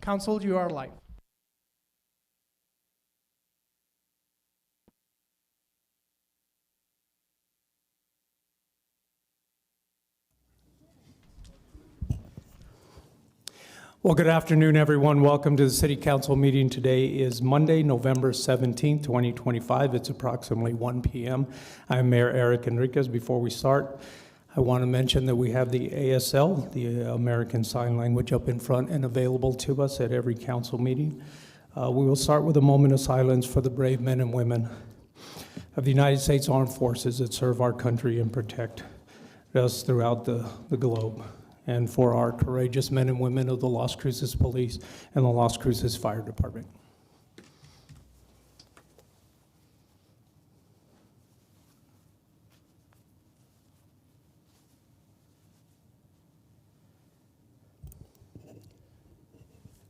Council, you are live. Well, good afternoon, everyone. Welcome to the City Council meeting. Today is Monday, November 17th, 2025. It's approximately 1 p.m. I'm Mayor Eric Enriquez. Before we start, I want to mention that we have the ASL, the American Sign Language, up in front and available to us at every council meeting. We will start with a moment of silence for the brave men and women of the United States Armed Forces that serve our country and protect us throughout the globe, and for our courageous men and women of the Las Cruces Police and the Las Cruces Fire Department.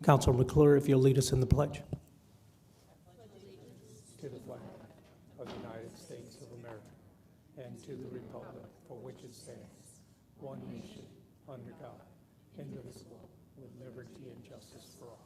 Councilor McClure, if you'll lead us in the pledge. To the flag of the United States of America and to the republic for which it stands, one nation, under God, indivisible, with liberty and justice for all.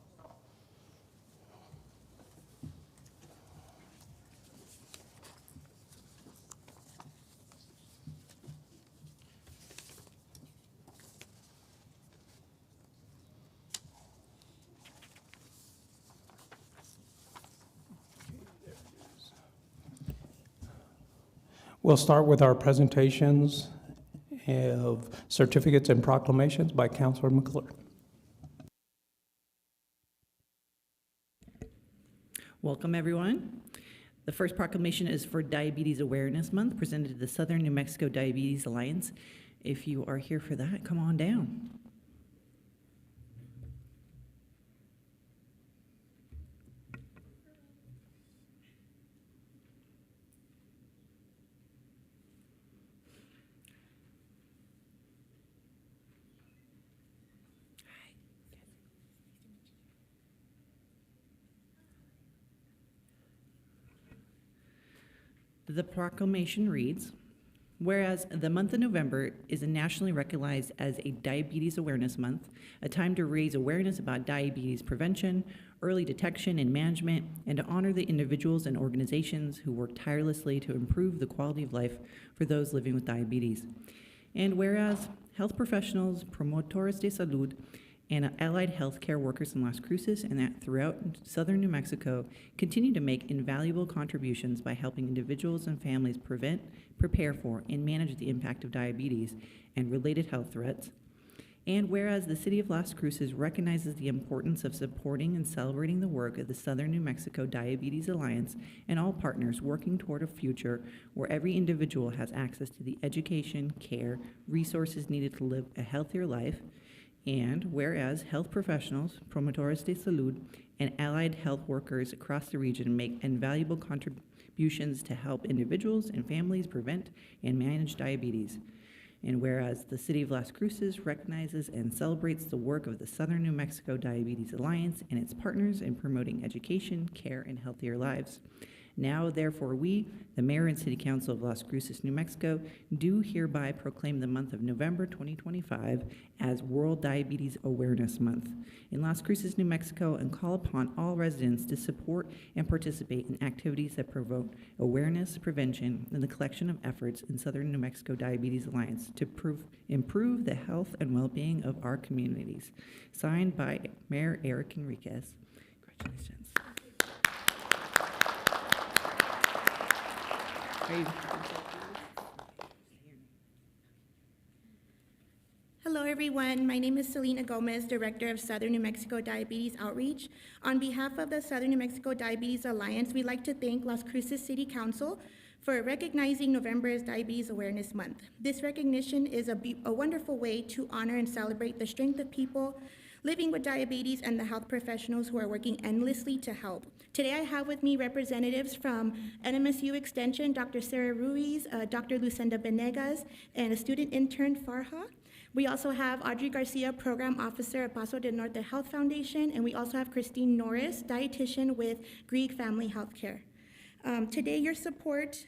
We'll start with our presentations of certificates and proclamations by Councilor McClure. Welcome, everyone. The first proclamation is for Diabetes Awareness Month, presented to the Southern New Mexico Diabetes Alliance. If you are here for that, come on down. The proclamation reads, whereas the month of November is nationally recognized as a Diabetes Awareness Month, a time to raise awareness about diabetes prevention, early detection and management, and to honor the individuals and organizations who work tirelessly to improve the quality of life for those living with diabetes. And whereas health professionals, promotores de salud, and allied healthcare workers in Las Cruces and that throughout southern New Mexico continue to make invaluable contributions by helping individuals and families prevent, prepare for, and manage the impact of diabetes and related health threats. And whereas the City of Las Cruces recognizes the importance of supporting and celebrating the work of the Southern New Mexico Diabetes Alliance and all partners working toward a future where every individual has access to the education, care, resources needed to live a healthier life. And whereas health professionals, promotores de salud, and allied health workers across the region make invaluable contributions to help individuals and families prevent and manage diabetes. And whereas the City of Las Cruces recognizes and celebrates the work of the Southern New Mexico Diabetes Alliance and its partners in promoting education, care, and healthier lives. Now, therefore, we, the Mayor and City Council of Las Cruces, New Mexico, do hereby proclaim the month of November 2025 as World Diabetes Awareness Month in Las Cruces, New Mexico, and call upon all residents to support and participate in activities that promote awareness, prevention, and the collection of efforts in Southern New Mexico Diabetes Alliance to improve the health and well-being of our communities. Signed by Mayor Eric Enriquez. Congratulations. Hello everyone, my name is Selena Gomez, Director of Southern New Mexico Diabetes Outreach. On behalf of the Southern New Mexico Diabetes Alliance, we'd like to thank Las Cruces City Council for recognizing November as Diabetes Awareness Month. This recognition is a wonderful way to honor and celebrate the strength of people living with diabetes and the health professionals who are working endlessly to help. Today I have with me representatives from NMSU Extension, Dr. Sarah Ruiz, Dr. Lucinda Benegas, and a student intern, Farha. We also have Audrey Garcia, Program Officer at Paso del Norte Health Foundation, and we also have Christine Norris, dietitian with Greek Family Healthcare. Today, your support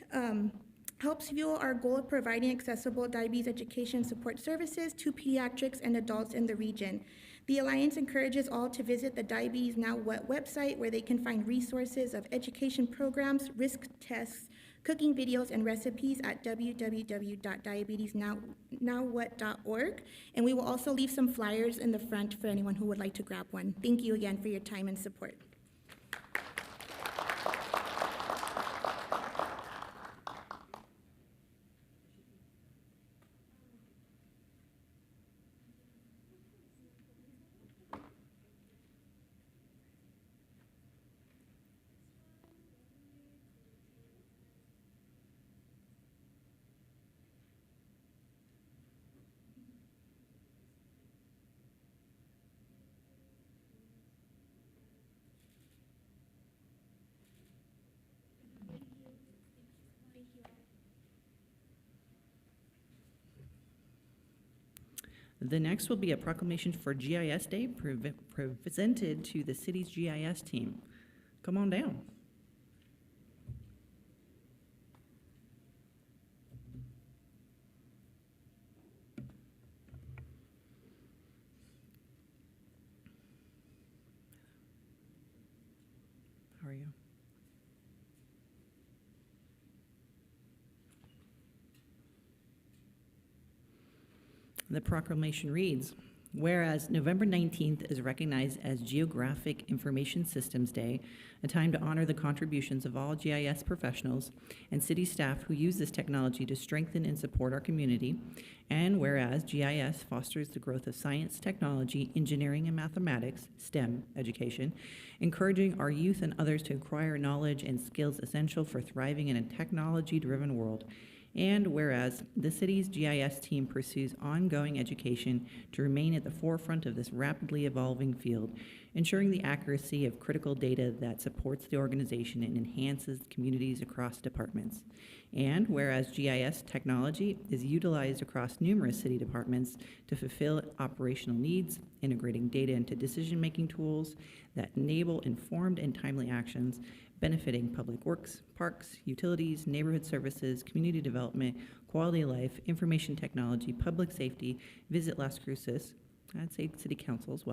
helps fuel our goal of providing accessible diabetes education support services to pediatrics and adults in the region. The Alliance encourages all to visit the Diabetes Now What website, where they can find resources of education programs, risk tests, cooking videos, and recipes at www.diabetesnowwhat.org. And we will also leave some flyers in the front for anyone who would like to grab one. Thank you again for your time and support. The next will be a proclamation for GIS Day presented to the city's GIS team. Come on down. How are you? The proclamation reads, whereas November 19th is recognized as Geographic Information Systems Day, a time to honor the contributions of all GIS professionals and city staff who use this technology to strengthen and support our community, and whereas GIS fosters the growth of science, technology, engineering, and mathematics, STEM education, encouraging our youth and others to acquire knowledge and skills essential for thriving in a technology-driven world. And whereas the city's GIS team pursues ongoing education to remain at the forefront of this rapidly evolving field, ensuring the accuracy of critical data that supports the organization and enhances communities across departments. And whereas GIS technology is utilized across numerous city departments to fulfill operational needs, integrating data into decision-making tools that enable informed and timely actions, benefiting public works, parks, utilities, neighborhood services, community development, quality of life, information technology, public safety, visit Las Cruces, I'd say City Council as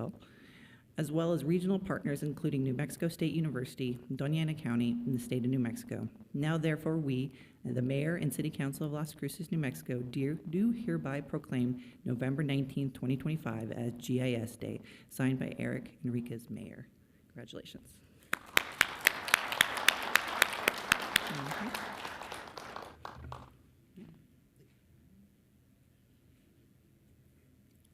well as regional partners including New Mexico State University, Doña Ana County, and the state of New Mexico. Now therefore we, the Mayor and City Council of Las Cruces, New Mexico, do hereby proclaim November 19th, 2025 as GIS Day, signed by Eric Enriquez, Mayor. Congratulations.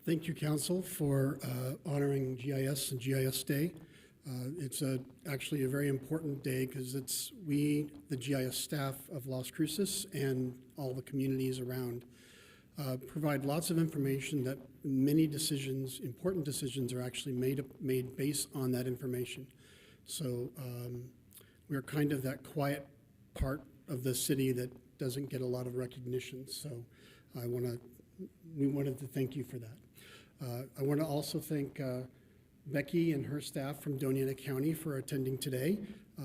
Thank you, Council, for honoring GIS and GIS Day. It's actually a very important day because it's we, the GIS staff of Las Cruces and all the communities around, provide lots of information that many decisions, important decisions, are actually made based on that information. So we're kind of that quiet part of the city that doesn't get a lot of recognition. So we wanted to thank you for that. I want to also thank Becky and her staff from Doña Ana County for attending today.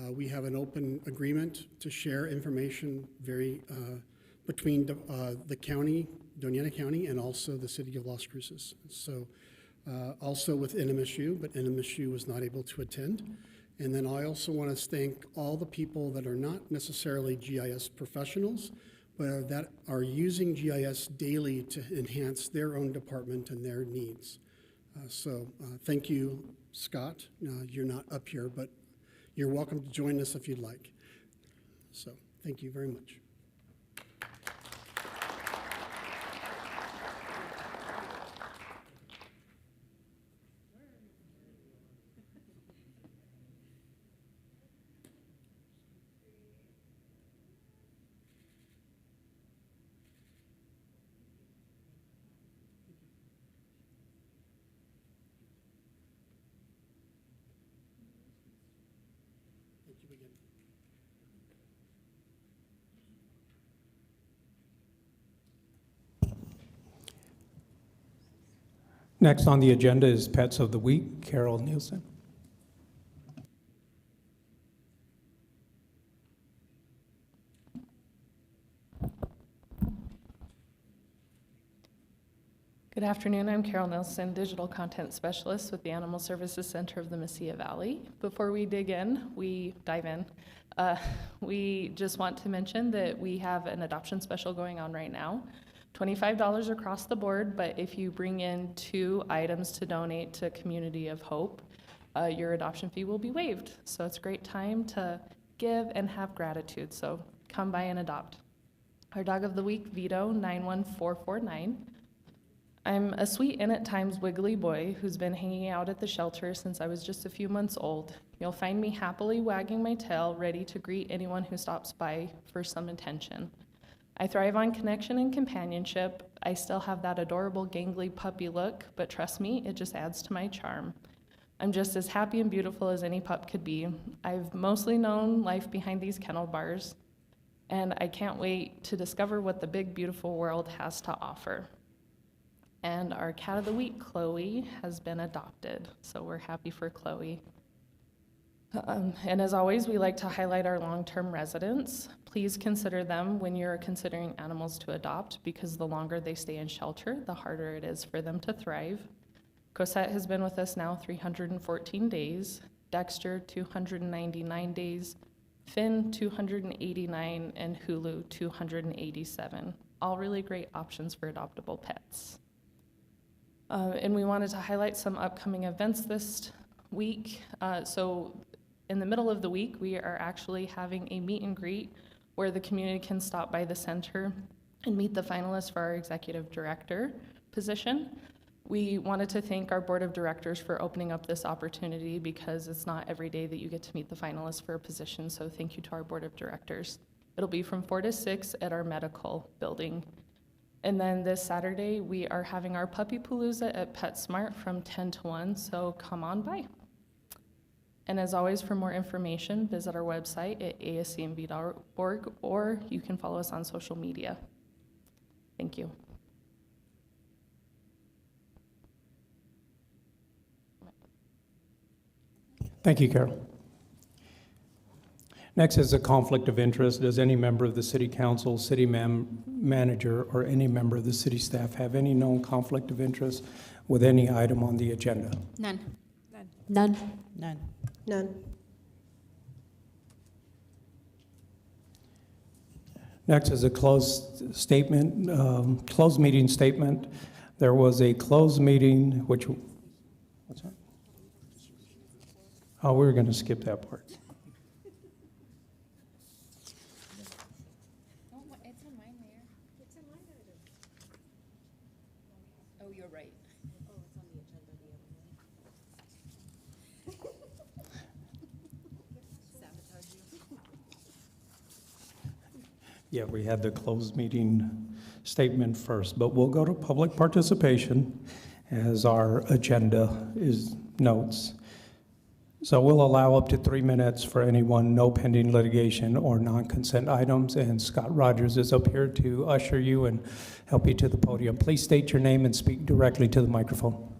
We have an open agreement to share information between the county, Doña Ana County, and also the city of Las Cruces. So also with NMSU, but NMSU was not able to attend. And then I also want to thank all the people that are not necessarily GIS professionals, but that are using GIS daily to enhance their own department and their needs. So thank you, Scott. You're not up here, but you're welcome to join us if you'd like. So thank you very much. Next on the agenda is Pets of the Week. Carol Nielsen. Good afternoon. I'm Carol Nelson, Digital Content Specialist with the Animal Services Center of the Mesilla Valley. Before we dive in, we just want to mention that we have an adoption special going on right now. $25 across the board, but if you bring in 2 items to donate to Community of Hope, your adoption fee will be waived. So it's a great time to give and have gratitude. So come by and adopt. Our dog of the week, Vito, 91449. I'm a sweet and at times wiggly boy who's been hanging out at the shelter since I was just a few months old. You'll find me happily wagging my tail, ready to greet anyone who stops by for some attention. I thrive on connection and companionship. I still have that adorable gangly puppy look, but trust me, it just adds to my charm. I'm just as happy and beautiful as any pup could be. I've mostly known life behind these kennel bars, and I can't wait to discover what the big, beautiful world has to offer. And our cat of the week, Chloe, has been adopted, so we're happy for Chloe. And as always, we like to highlight our long-term residents. Please consider them when you're considering animals to adopt, because the longer they stay in shelter, the harder it is for them to thrive. Cosette has been with us now 314 days, Dexter 299 days, Finn 289, and Hulu 287. All really great options for adoptable pets. And we wanted to highlight some upcoming events this week. So in the middle of the week, we are actually having a meet and greet where the community can stop by the center and meet the finalists for our executive director position. We wanted to thank our board of directors for opening up this opportunity, because it's not every day that you get to meet the finalists for a position, so thank you to our board of directors. It'll be from 4 to 6 at our medical building. And then this Saturday, we are having our Puppy Palooza at PetSmart from 10 to 1, so come on by. And as always, for more information, visit our website at ascmb.org, or you can follow us on social media. Thank you. Thank you, Carol. Next is a conflict of interest. Does any member of the city council, city manager, or any member of the city staff have any known conflict of interest with any item on the agenda? None. None. None. None. Next is a closed meeting statement. There was a closed meeting, what's that? Oh, we were going to skip that part. It's on mine, Mayor. It's in mine item. Oh, you're right. Oh, it's on the agenda the other way. Sabotage you. Yeah, we had the closed meeting statement first, but we'll go to public participation as our agenda notes. So we'll allow up to 3 minutes for anyone, no pending litigation or non-consent items, and Scott Rogers is up here to usher you and help you to the podium. Please state your name and speak directly to the microphone.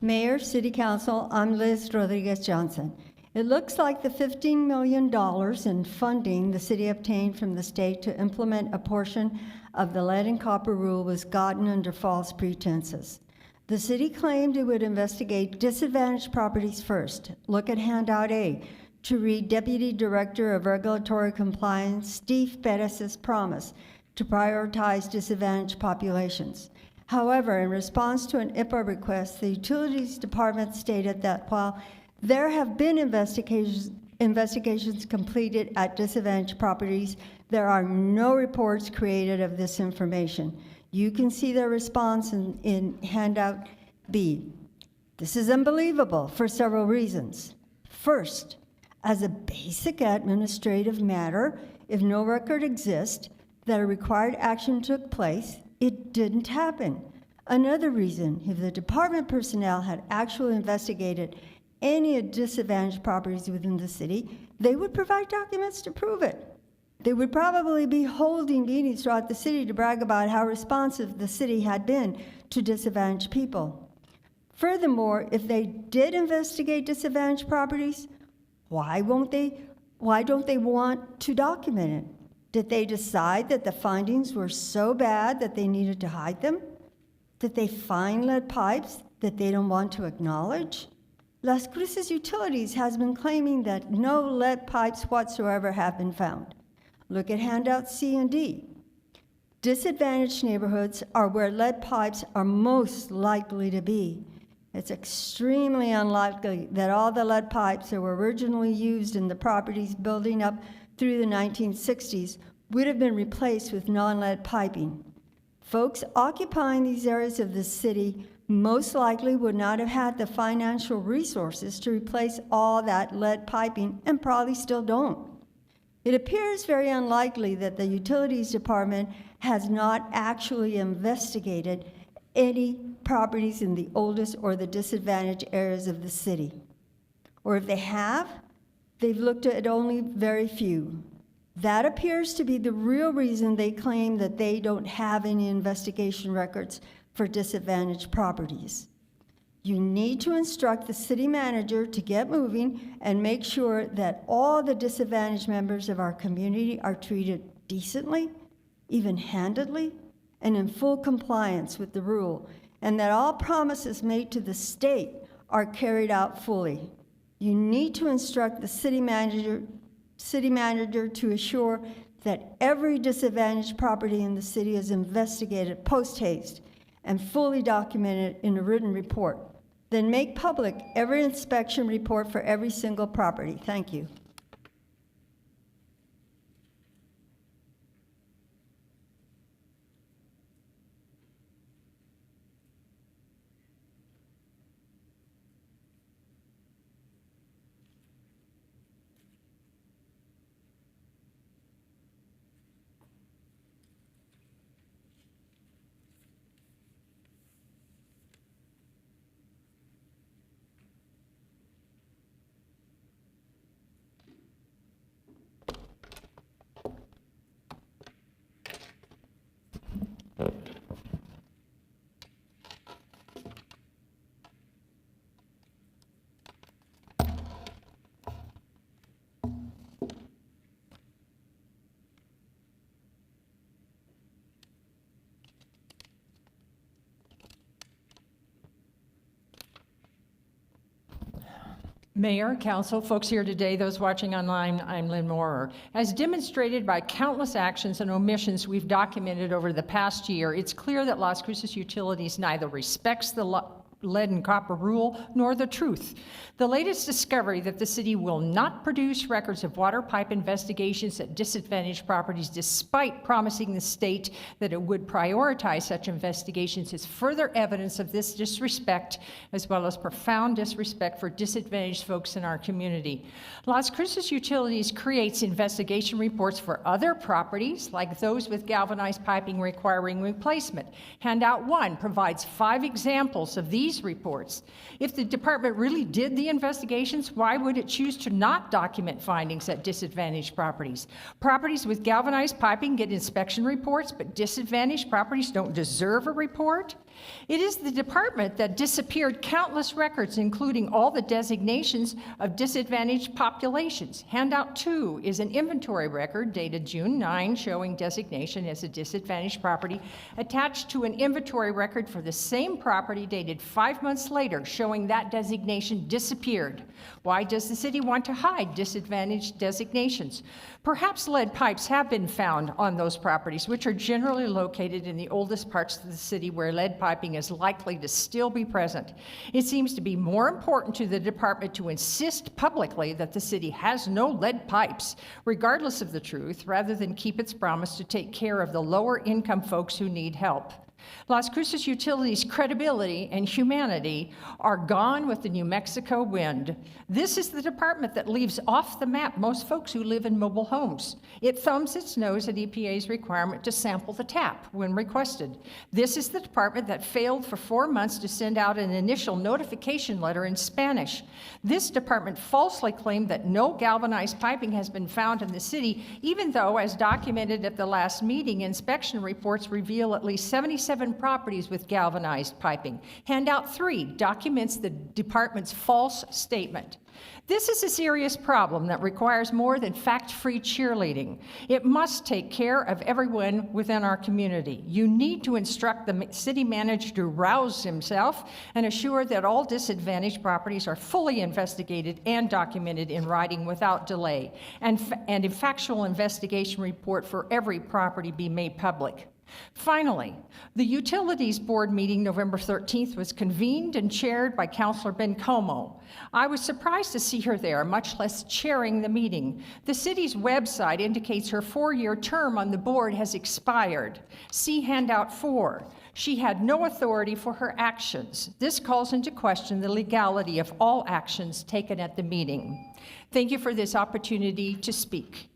Mayor, City Council, I'm Liz Rodriguez Johnson. It looks like the $15 million in funding the city obtained from the state to implement a portion of the lead and copper rule was gotten under false pretenses. The city claimed it would investigate disadvantaged properties first. Look at handout A to read Deputy Director of Regulatory Compliance Steve Perez's promise to prioritize disadvantaged populations. However, in response to an IPA request, the Utilities Department stated that while there have been investigations completed at disadvantaged properties, there are no reports created of this information. You can see their response in handout B. This is unbelievable for several reasons. First, as a basic administrative matter, if no record exists that a required action took place, it didn't happen. Another reason, if the department personnel had actually investigated any disadvantaged properties within the city, they would provide documents to prove it. They would probably be holding meetings throughout the city to brag about how responsive the city had been to disadvantaged people. Furthermore, if they did investigate disadvantaged properties, why don't they want to document it? Did they decide that the findings were so bad that they needed to hide them? Did they find lead pipes that they don't want to acknowledge? Las Cruces Utilities has been claiming that no lead pipes whatsoever have been found. Look at handout C and D. Disadvantaged neighborhoods are where lead pipes are most likely to be. It's extremely unlikely that all the lead pipes that were originally used in the properties building up through the 1960s would have been replaced with non-lead piping. Folks occupying these areas of the city most likely would not have had the financial resources to replace all that lead piping, and probably still don't. It appears very unlikely that the Utilities Department has not actually investigated any properties in the oldest or the disadvantaged areas of the city. Or if they have, they've looked at only very few. That appears to be the real reason they claim that they don't have any investigation records for disadvantaged properties. You need to instruct the city manager to get moving and make sure that all the disadvantaged members of our community are treated decently, even-handedly, and in full compliance with the rule, and that all promises made to the state are carried out fully. You need to instruct the city manager to assure that every disadvantaged property in the city is investigated post-haste and fully documented in a written report. Then make public every inspection report for every single property. Thank you. Mayor, council, folks here today, those watching online, I'm Lynn Moorer. As demonstrated by countless actions and omissions we've documented over the past year, it's clear that Las Cruces Utilities neither respects the lead and copper rule nor the truth. The latest discovery that the city will not produce records of water pipe investigations at disadvantaged properties despite promising the state that it would prioritize such investigations is further evidence of this disrespect, as well as profound disrespect for disadvantaged folks in our community. Las Cruces Utilities creates investigation reports for other properties, like those with galvanized piping requiring replacement. Handout 1 provides 5 examples of these reports. If the department really did the investigations, why would it choose to not document findings at disadvantaged properties? Properties with galvanized piping get inspection reports, but disadvantaged properties don't deserve a report? It is the department that disappeared countless records, including all the designations of disadvantaged populations. Handout 2 is an inventory record dated June 9 showing designation as a disadvantaged property attached to an inventory record for the same property dated 5 months later showing that designation disappeared. Why does the city want to hide disadvantaged designations? Perhaps lead pipes have been found on those properties, which are generally located in the oldest parts of the city where lead piping is likely to still be present. It seems to be more important to the department to insist publicly that the city has no lead pipes, regardless of the truth, rather than keep its promise to take care of the lower income folks who need help. Las Cruces Utilities' credibility and humanity are gone with the New Mexico wind. This is the department that leaves off the map most folks who live in mobile homes. It thumbs its nose at EPA's requirement to sample the tap when requested. This is the department that failed for 4 months to send out an initial notification letter in Spanish. This department falsely claimed that no galvanized piping has been found in the city, even though, as documented at the last meeting, inspection reports reveal at least 77 properties with galvanized piping. Handout 3 documents the department's false statement. This is a serious problem that requires more than fact-free cheerleading. It must take care of everyone within our community. You need to instruct the city manager to rouse himself and assure that all disadvantaged properties are fully investigated and documented in writing without delay, and a factual investigation report for every property be made public. Finally, the Utilities Board meeting November 13th was convened and chaired by Councilor Bencomo. I was surprised to see her there, much less chairing the meeting. The city's website indicates her 4-year term on the board has expired. See handout 4. She had no authority for her actions. This calls into question the legality of all actions taken at the meeting. Thank you for this opportunity to speak.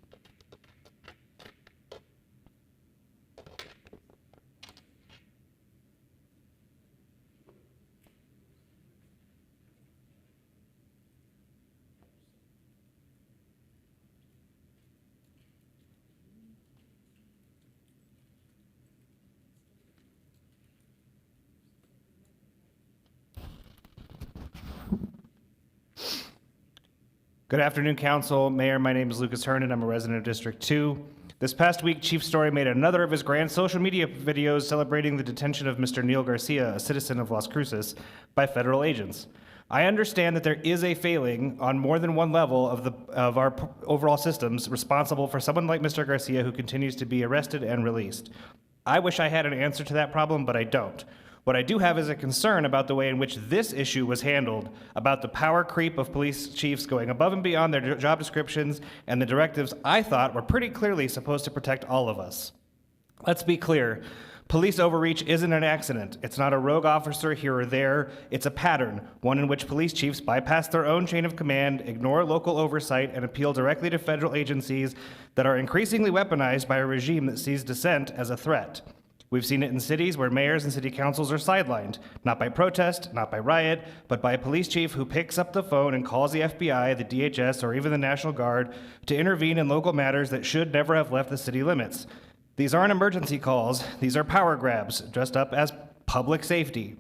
Good afternoon, Council. Mayor, my name is Lucas Herndon. I'm a resident of District 2. This past week, Chief Story made another of his grand social media videos celebrating the detention of Mr. Neil Garcia, a citizen of Las Cruces, by federal agents. I understand that there is a failing on more than one level of our overall systems responsible for someone like Mr. Garcia who continues to be arrested and released. I wish I had an answer to that problem, but I don't. What I do have is a concern about the way in which this issue was handled, about the power creep of police chiefs going above and beyond their job descriptions and the directives I thought were pretty clearly supposed to protect all of us. Let's be clear. Police overreach isn't an accident. It's not a rogue officer here or there. It's a pattern, one in which police chiefs bypass their own chain of command, ignore local oversight, and appeal directly to federal agencies that are increasingly weaponized by a regime that sees dissent as a threat. We've seen it in cities where mayors and city councils are sidelined, not by protest, not by riot, but by a police chief who picks up the phone and calls the FBI, the DHS, or even the National Guard to intervene in local matters that should never have left the city limits. These aren't emergency calls, these are power grabs, dressed up as public safety.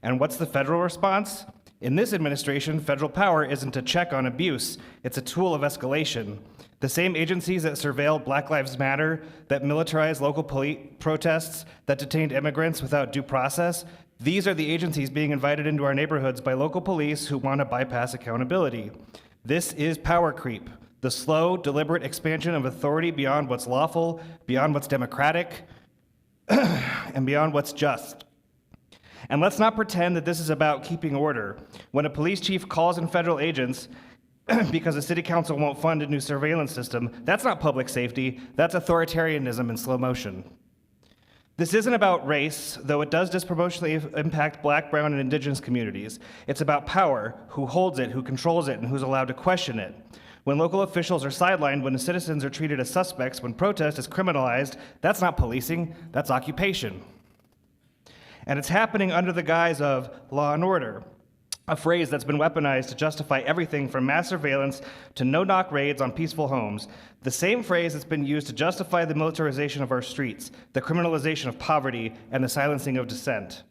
And what's the federal response? In this administration, federal power isn't a check on abuse, it's a tool of escalation. The same agencies that surveilled Black Lives Matter, that militarized local protests, that detained immigrants without due process, these are the agencies being invited into our neighborhoods by local police who want to bypass accountability. This is power creep, the slow, deliberate expansion of authority beyond what's lawful, beyond what's democratic, and beyond what's just. And let's not pretend that this is about keeping order. When a police chief calls in federal agents because the city council won't fund a new surveillance system, that's not public safety, that's authoritarianism in slow motion. This isn't about race, though it does disproportionately impact Black, brown, and indigenous communities. It's about power, who holds it, who controls it, and who's allowed to question it. When local officials are sidelined, when the citizens are treated as suspects, when protest is criminalized, that's not policing, that's occupation. And it's happening under the guise of law and order, a phrase that's been weaponized to justify everything from mass surveillance to no-knock raids on peaceful homes. The same phrase that's been used to justify the militarization of our streets, the criminalization of poverty, and the silencing of dissent.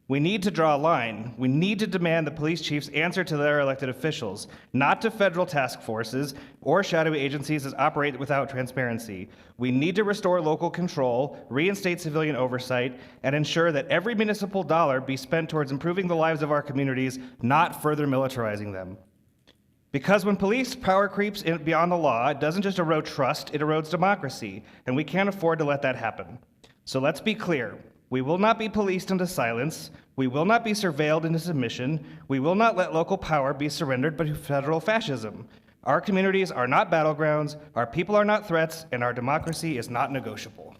We need to draw a line. We need to demand that police chiefs answer to their elected officials, not to federal task forces or shadowy agencies that operate without transparency. We need to restore local control, reinstate civilian oversight, and ensure that every municipal dollar be spent towards improving the lives of our communities, not further militarizing them. Because when police power creeps beyond the law, it doesn't just erode trust, it erodes democracy, and we can't afford to let that happen. So let's be clear. We will not be policed into silence. We will not be surveilled into submission. We will not let local power be surrendered by federal fascism. Our communities are not battlegrounds, our people are not threats, and our democracy is not negotiable.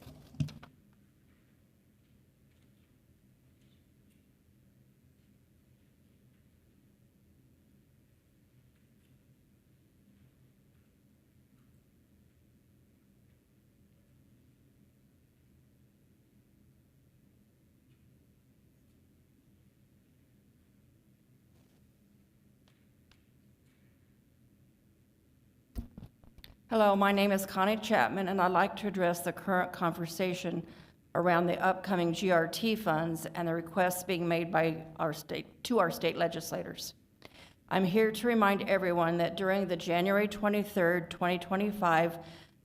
Hello, my name is Connie Chapman, and I'd like to address the current conversation around the upcoming GRT funds and the requests being made by our state legislators. I'm here to remind everyone that during the January 23rd, 2025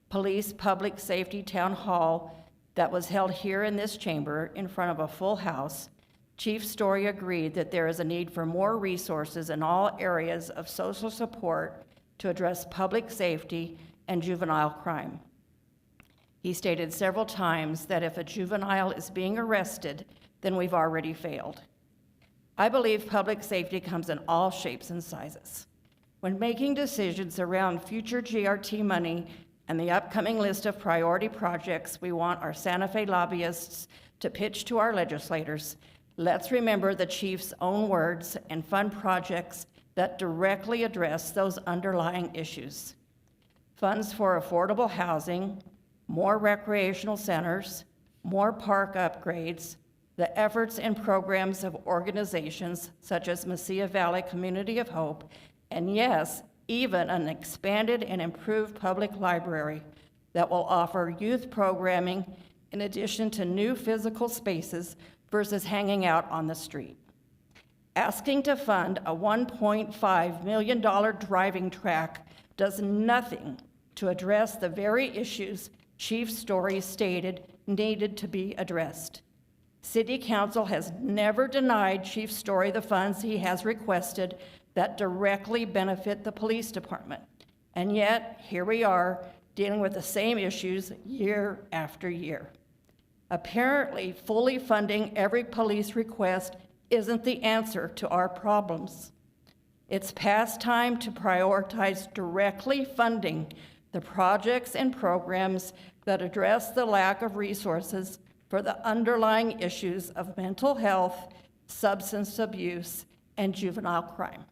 Police Public Safety Town Hall that was held here in this chamber in front of a full house, Chief Story agreed that there is a need for more resources in all areas of social support to address public safety and juvenile crime. He stated several times that if a juvenile is being arrested, then we've already failed. I believe public safety comes in all shapes and sizes. When making decisions around future GRT money and the upcoming list of priority projects we want our Santa Fe lobbyists to pitch to our legislators, let's remember the chief's own words and fund projects that directly address those underlying issues. Funds for affordable housing, more recreational centers, more park upgrades, the efforts and programs of organizations such as Mesilla Valley Community of Hope, and yes, even an expanded and improved public library that will offer youth programming in addition to new physical spaces versus hanging out on the street. Asking to fund a $1.5 million driving track does nothing to address the very issues Chief Story stated needed to be addressed. City Council has never denied Chief Story the funds he has requested that directly benefit the police department. And yet, here we are dealing with the same issues year after year. Apparently, fully funding every police request isn't the answer to our problems. It's past time to prioritize directly funding the projects and programs that address the lack of resources for the underlying issues of mental health, substance abuse, and juvenile crime.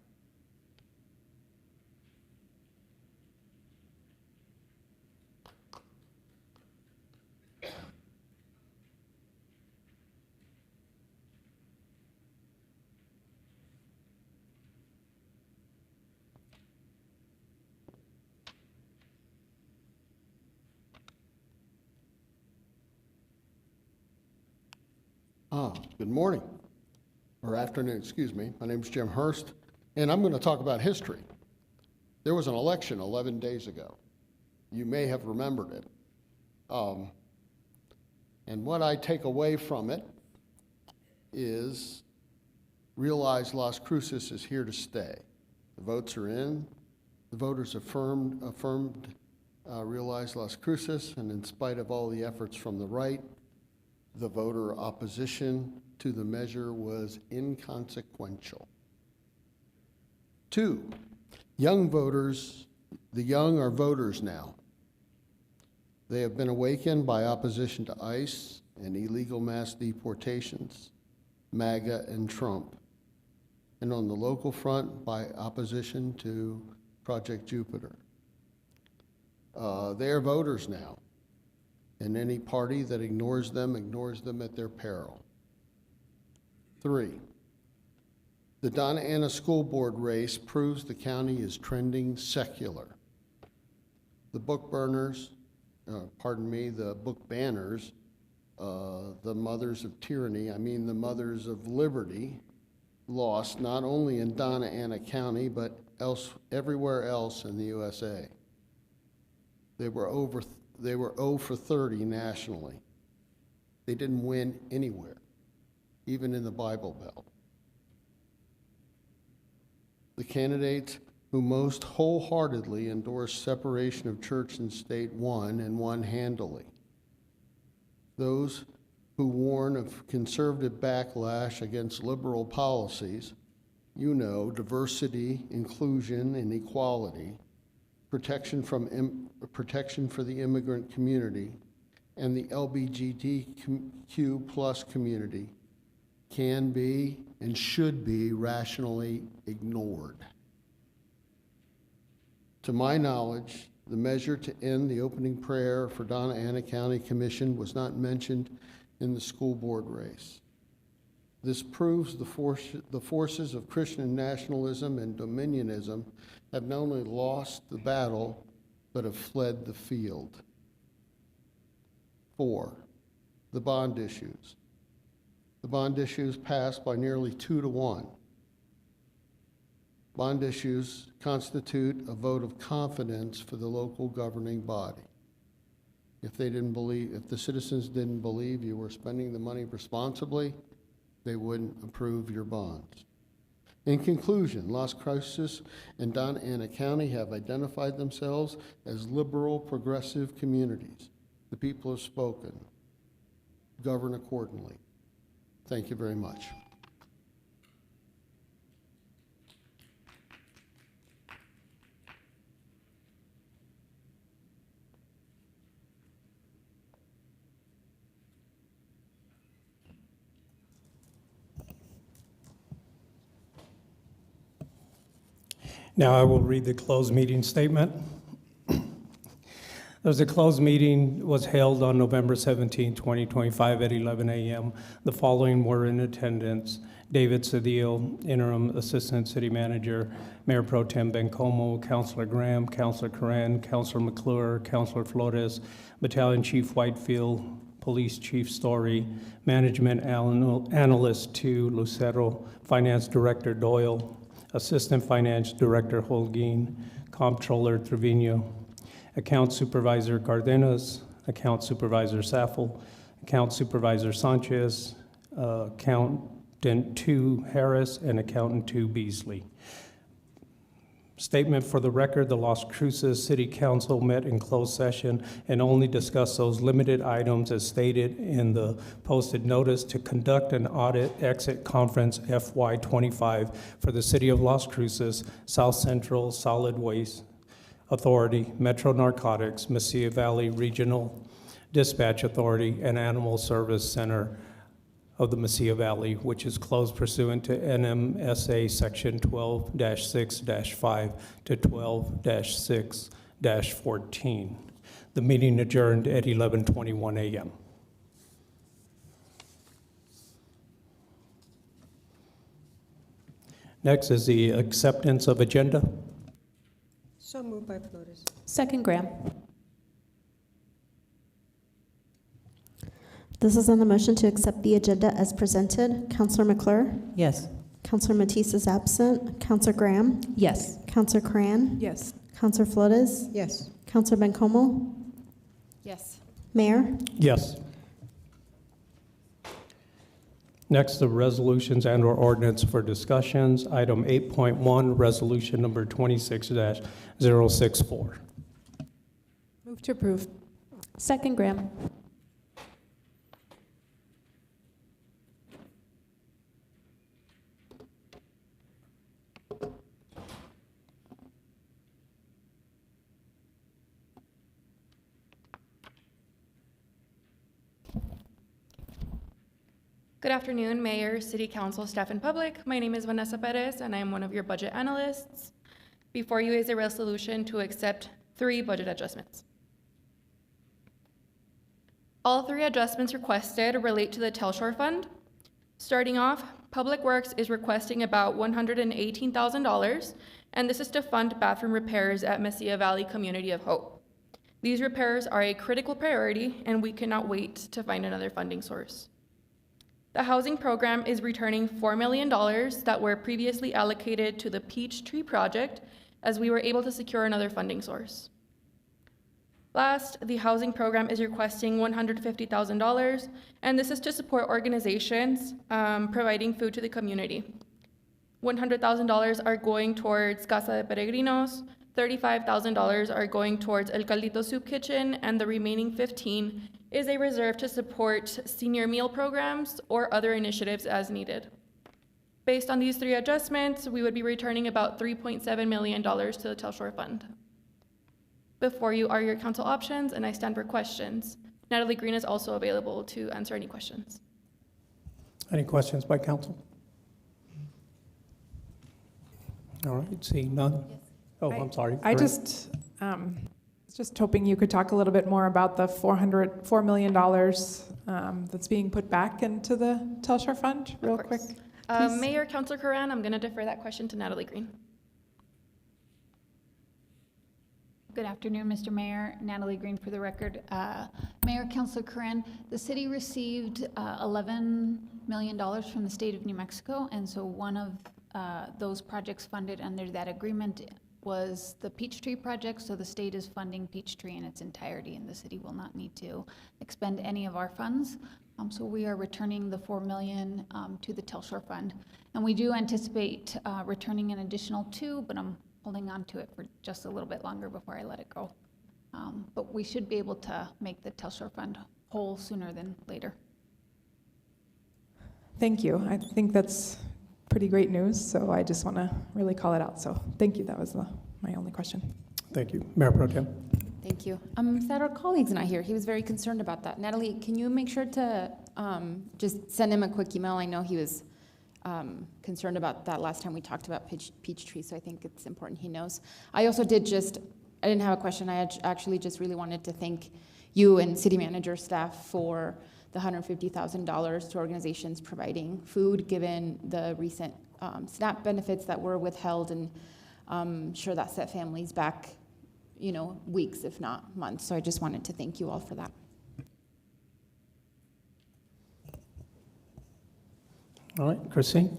Good morning, or afternoon, excuse me. My name's Jim Hurst, and I'm going to talk about history. There was an election 11 days ago. You may have remembered it. And what I take away from it is realize Las Cruces is here to stay. The votes are in. The voters affirmed realize Las Cruces, and in spite of all the efforts from the right, the voter opposition to the measure was inconsequential. 2, young voters, the young are voters now. They have been awakened by opposition to ICE and illegal mass deportations, MAGA and Trump, and on the local front by opposition to Project Jupiter. They are voters now. And any party that ignores them at their peril. 3, the Donna Ana School Board race proves the county is trending secular. The book burners, the book banners, the mothers of tyranny, the mothers of liberty, lost not only in Donna Ana County, but everywhere else in the USA. They were 0 for 30 nationally. They didn't win anywhere, even in the Bible Belt. The candidates who most wholeheartedly endorsed separation of church and state won, and won handily. Those who warn of conservative backlash against liberal policies, diversity, inclusion, and equality, protection for the immigrant community, and the LGBTQ plus community can be and should be rationally ignored. To my knowledge, the measure to end the opening prayer for Donna Ana County Commission was not mentioned in the school board race. This proves the forces of Christian nationalism and dominionism have not only lost the battle, but have fled the field. 4, the bond issues. The bond issues passed by nearly 2-1. Bond issues constitute a vote of confidence for the local governing body. If the citizens didn't believe you were spending the money responsibly, they wouldn't approve your bonds. In conclusion, Las Cruces and Donna Ana County have identified themselves as liberal, progressive communities. The people have spoken. Govern accordingly. Thank you very much. Now I will read the closed meeting statement. The closed meeting was held on November 17, 2025 at 11 a.m. The following were in attendance: David Cedillo, Interim Assistant City Manager, Mayor Pro Tem Bencomo, Councilor Graham, Councilor Coran, Councilor McClure, Councilor Flores, Battalion Chief Whitefield, Police Chief Story, Management Analyst 2, Lucero, Finance Director Doyle, Assistant Finance Director Holguin, Comptroller Trevino, Account Supervisor Cardenas, Account Supervisor Saffel, Account Supervisor Sanchez, Accountant 2 Harris, and Accountant 2 Beasley. Statement for the record: the Las Cruces City Council met in closed session and only discussed those limited items as stated in the posted notice to conduct an audit exit conference FY25 for the City of Las Cruces, South Central Solid Waste Authority, Metro Narcotics, Mesilla Valley Regional Dispatch Authority, and Animal Service Center of the Mesilla Valley, which is closed pursuant to NMSA Section 12-6-5 to 12-6-14. The meeting adjourned at 11:21 a.m. Next is the acceptance of agenda. So moved by Flores. Second, Graham. This is on the motion to accept the agenda as presented. Councilor McClure? Yes. Councilor Matisse is absent. Councilor Graham? Yes. Councilor Cran? Yes. Councilor Flores? Yes. Councilor Bencomo? Yes. Mayor? Yes. Next, the resolutions and/or ordinance for discussions. Item 8.1, resolution number 26-064. Move to approve. Second, Graham. Good afternoon, Mayor, City Council, staff, and public. My name is Vanessa Perez, and I am one of your budget analysts. Before you is a resolution to accept 3 budget adjustments. All 3 adjustments requested relate to the Telshore Fund. Starting off, Public Works is requesting about $118,000, and this is to fund bathroom repairs at Mesilla Valley Community of Hope. These repairs are a critical priority, and we cannot wait to find another funding source. The housing program is returning $4 million that were previously allocated to the Peach Tree Project, as we were able to secure another funding source. Last, the housing program is requesting $150,000, and this is to support organizations providing food to the community. $100,000 are going towards Casa de Peregrinos, $35,000 are going towards El Caldito Soup Kitchen, and the remaining $15,000 is a reserve to support senior meal programs or other initiatives as needed. Based on these 3 adjustments, we would be returning about $3.7 million to the Telshore Fund. Before you are your council options, and I stand for questions. Natalie Green is also available to answer any questions. Any questions by council? All right, seeing none. Yes. Oh, I'm sorry. I Corinne. just hoping you could talk a little bit more about the $4 million that's being put back into the Telshore Fund, real Of quick. course. please. Mayor, Councilor Coran, I'm going to defer that question to Natalie Green. Good afternoon, Mr. Mayor. Natalie Green for the record. Mayor, Councilor Corinne, the city received $11 million from the state of New Mexico, and so one of those projects funded under that agreement was the Peachtree project, so the state is funding Peachtree in its entirety, and the city will not need to expend any of our funds. So we are returning the $4 million to the Telshore Fund. And we do anticipate returning an additional $2 million, but I'm holding on to it for just a little bit longer before I let it go. But we should be able to make the Telshore Fund whole sooner than later. Thank you. I think that's pretty great news, so I just want to really call it out. So thank you. That was my only question. Thank you. Mayor Pro Tem. Thank you. Sad our colleague's not here. He was very concerned about that. Natalie, can you make sure to just send him a quick email? I know he was concerned about that last time we talked about Peachtree, so I think it's important he knows. I also I didn't have a question. I actually just really wanted to thank you and city manager staff for the $150,000 to organizations providing food, given the recent SNAP benefits that were withheld, and I'm sure that set families back, weeks, if not months. So I just wanted to thank you all for that. All right, Christine?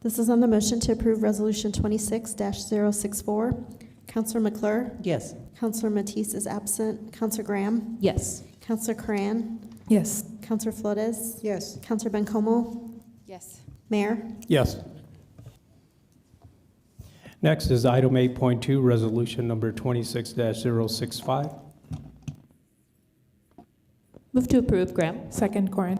This is on the motion to approve Resolution 26-064. Counselor McClure? Yes. Counselor Matisse is absent. Counselor Graham? Yes. Counselor Coran? Yes. Counselor Flores? Yes. Counselor Bencomo? Yes. Mayor? Yes. Next is item 8.2, resolution number 26-065. Move to approve, Graham. Second, Corin.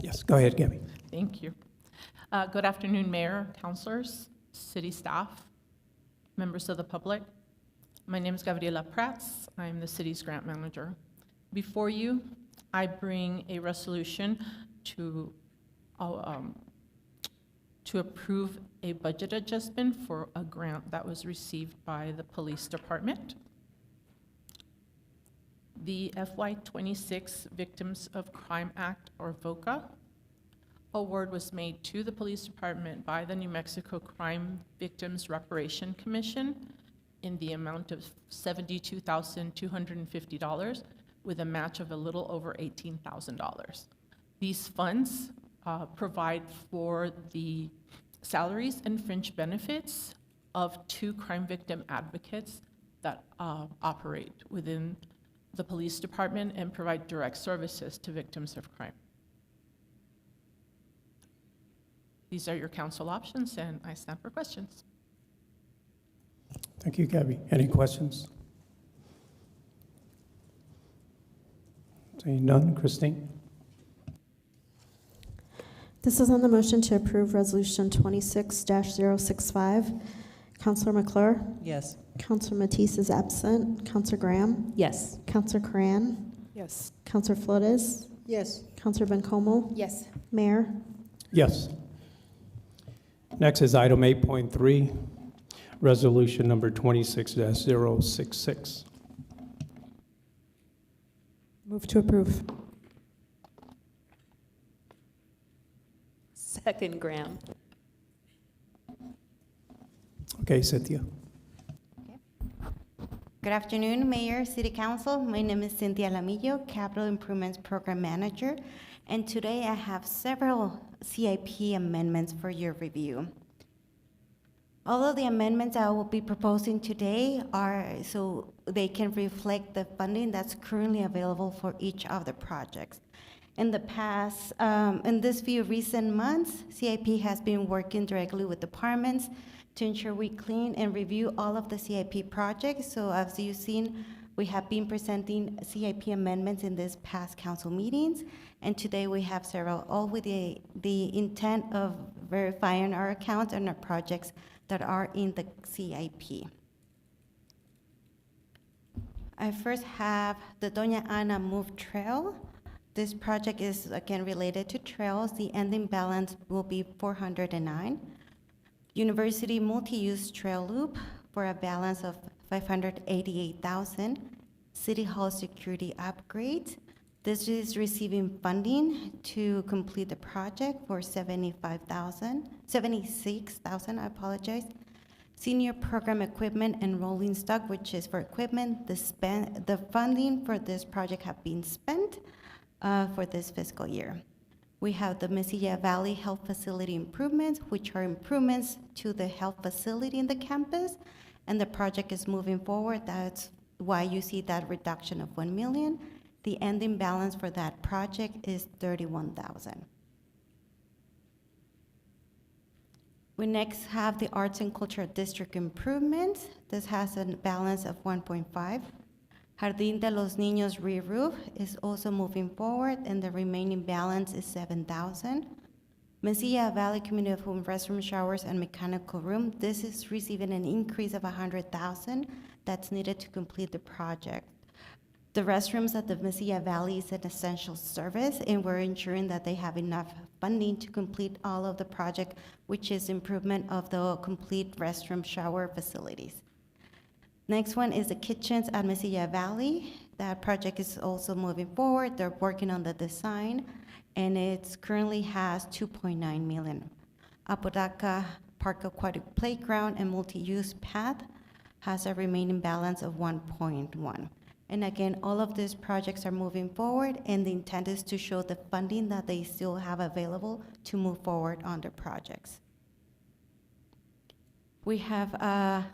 Yes, go ahead, Gabby. Thank you. Good afternoon, Mayor, councilors, city staff, members of the public. My name is Gabriela Prats. I'm the city's grant manager. Before you, I bring a resolution to approve a budget adjustment for a grant that was received by the police department. The FY26 Victims of Crime Act, or VOCA, award was made to the police department by the New Mexico Crime Victims Reparation Commission in the amount of $72,250 with a match of a little over $18,000. These funds provide for the salaries and fringe benefits of 2 crime victim advocates that operate within the police department and provide direct services to victims of crime. These are your council options, and I stand for questions. Thank you, Gabby. Any questions? Seeing none, Christine? This is on the motion to approve Resolution 26-065. Counselor McClure? Yes. Counselor Matisse is absent. Counselor Graham? Yes. Counselor Coran? Yes. Counselor Flores? Yes. Counselor Bencomo? Yes. Mayor? Yes. Next is item 8.3, resolution number 26-066. Move to approve. Second, Graham. Okay, Cynthia. Good afternoon, Mayor, City Council. My name is Cynthia Lamillo, Capital Improvements Program Manager, and today I have several CIP amendments for your review. All of the amendments I will be proposing today are so they can reflect the funding that's currently available for each of the projects. In the past, in this few recent months, CIP has been working directly with departments to ensure we clean and review all of the CIP projects. So as you've seen, we have been presenting CIP amendments in this past council meetings, and today we have several, all with the intent of verifying our accounts and our projects that are in the CIP. I first have the Doña Ana Move Trail. This project is again related to trails. The ending balance will be $409. University multi-use trail loop for a balance of $588,000. City Hall security upgrades. This is receiving funding to complete the project for $76,000, I apologize. Senior program equipment and rolling stock, which is for equipment, the funding for this project have been spent for this fiscal year. We have the Mesilla Valley Health Facility improvements, which are improvements to the health facility in the campus, and the project is moving forward. That's why you see that reduction of $1 million. The ending balance for that project is $31,000. We next have the Arts and Culture District improvements. This has a balance of 1.5. Jardín de los Niños re-roof is also moving forward, and the remaining balance is $7,000. Mesilla Valley Community of Home restroom showers and mechanical room. This is receiving an increase of $100,000 that's needed to complete the project. The restrooms at the Mesilla Valley is an essential service, and we're ensuring that they have enough funding to complete all of the project, which is improvement of the complete restroom shower facilities. Next one is the kitchens at Mesilla Valley. That project is also moving forward. They're working on the design, and it currently has $2.9 million. Apodaca Park Aquatic Playground and multi-use path has a remaining balance of 1.1. And again, all of these projects are moving forward, and the intent is to show the funding that they still have available to move forward on their projects. We have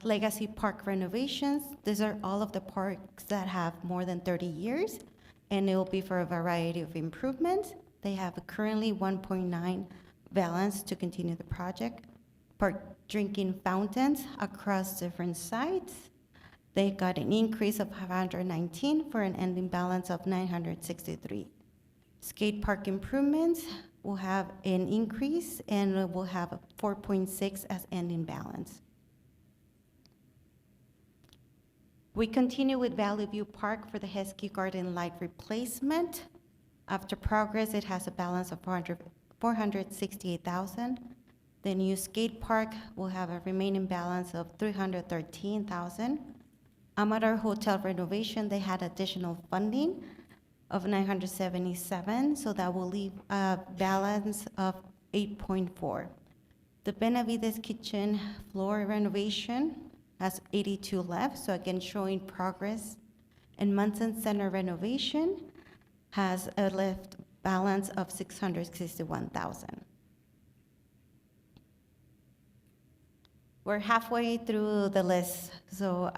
legacy park renovations. These are all of the parks that have more than 30 years, and it will be for a variety of improvements. They have currently 1.9 balance to continue the project. Park drinking fountains across different sites. They got an increase of 519 for an ending balance of 963. Skate park improvements will have an increase, and will have a 4.6 as ending balance. We continue with Valley View Park for the Heskey Garden light replacement. After progress, it has a balance of 468,000. The new skate park will have a remaining balance of 313,000. Amador Hotel renovation, they had additional funding of 977, so that will leave a balance of 8.4. The Benavides Kitchen floor renovation has 82 left, so again, showing progress. And Munson Center renovation has a left balance of 661,000. We're halfway through the list, so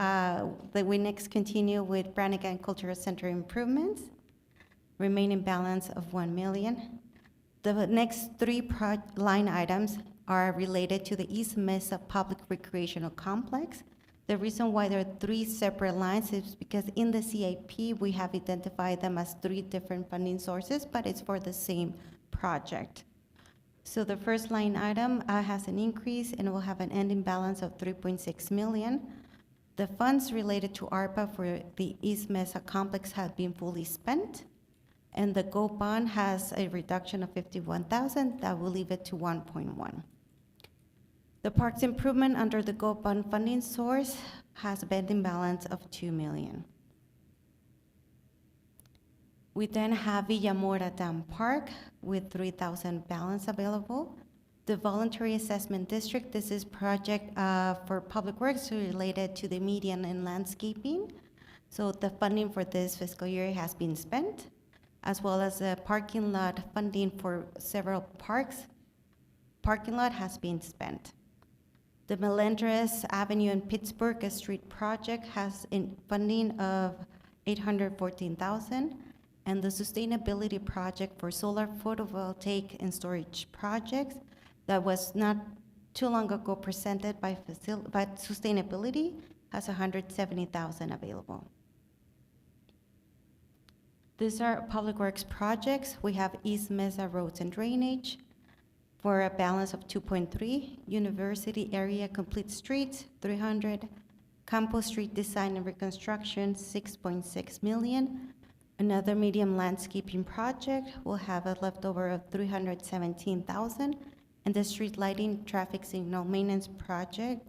we next continue with Brannigan Cultural Center improvements, remaining balance of $1 million. The next three line items are related to the East Mesa Public Recreational Complex. The reason why there are three separate lines is because in the CIP, we have identified them as three different funding sources, but it's for the same project. So the first line item has an increase and will have an ending balance of $3.6 million. The funds related to ARPA for the East Mesa complex have been fully spent, and the GO bond has a reduction of 51,000. That will leave it to 1.1. The parks improvement under the GO bond funding source has a ending balance of $2 million. We then have Villamora Dam Park with 3,000 balance available. The Voluntary Assessment District, this is project for public works related to the median and landscaping. So the funding for this fiscal year has been spent, as well as the parking lot funding for several parks. Parking lot has been spent. The Melendres Avenue and Pittsburgh Street project has funding of $814,000. And the sustainability project for solar photovoltaic and storage projects that was not too long ago presented by sustainability has $170,000 available. These are public works projects. We have East Mesa Roads and Drainage for a balance of 2.3, University Area Complete Streets, 300, Campos Street Design and Reconstruction, 6.6 million. Another medium landscaping project will have a leftover of $317,000, And the street lighting traffic signal maintenance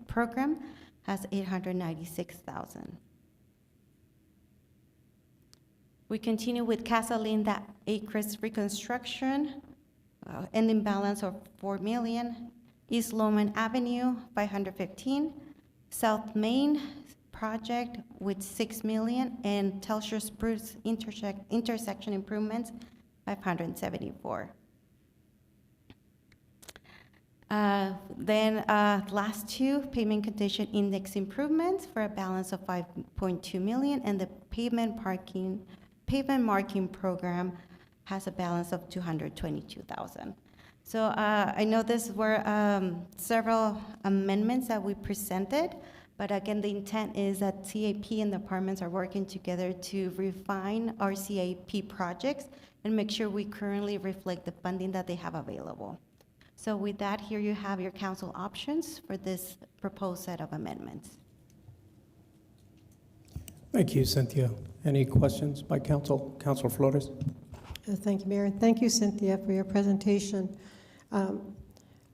program has $896,000. We continue with Casa Linda Acres reconstruction, ending balance of $4 million. East Lowman Avenue, $515. South Main project with $6 million, and Telsher Spruce intersection improvements, $574. Then last two, pavement condition index improvements for a balance of $5.2 million, and the pavement marking program has a balance of $222,000. So I know this were several amendments that we presented, but again, the intent is that CAP and departments are working together to refine our CAP projects and make sure we currently reflect the funding that they have available. So with that, here you have your council options for this proposed set of amendments. Thank you, Cynthia. Any questions by council? Councilor Flores? Thank you, Mayor. Thank you, Cynthia, for your presentation.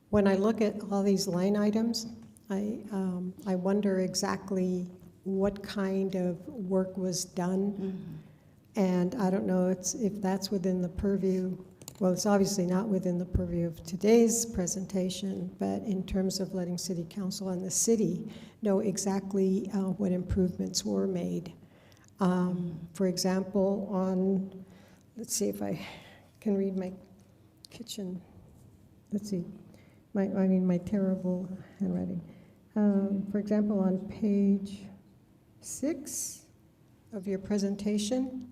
When I look at all these line items, I wonder exactly what kind of work was done. Mm-hmm. And I don't know if that's within the purview. Well, it's obviously not within the purview of today's presentation, but in terms of letting City Council and the city know exactly what improvements were made. For example, let's see if I can read my kitchen. Let's see, my terrible handwriting. For example, on page 6 of your presentation,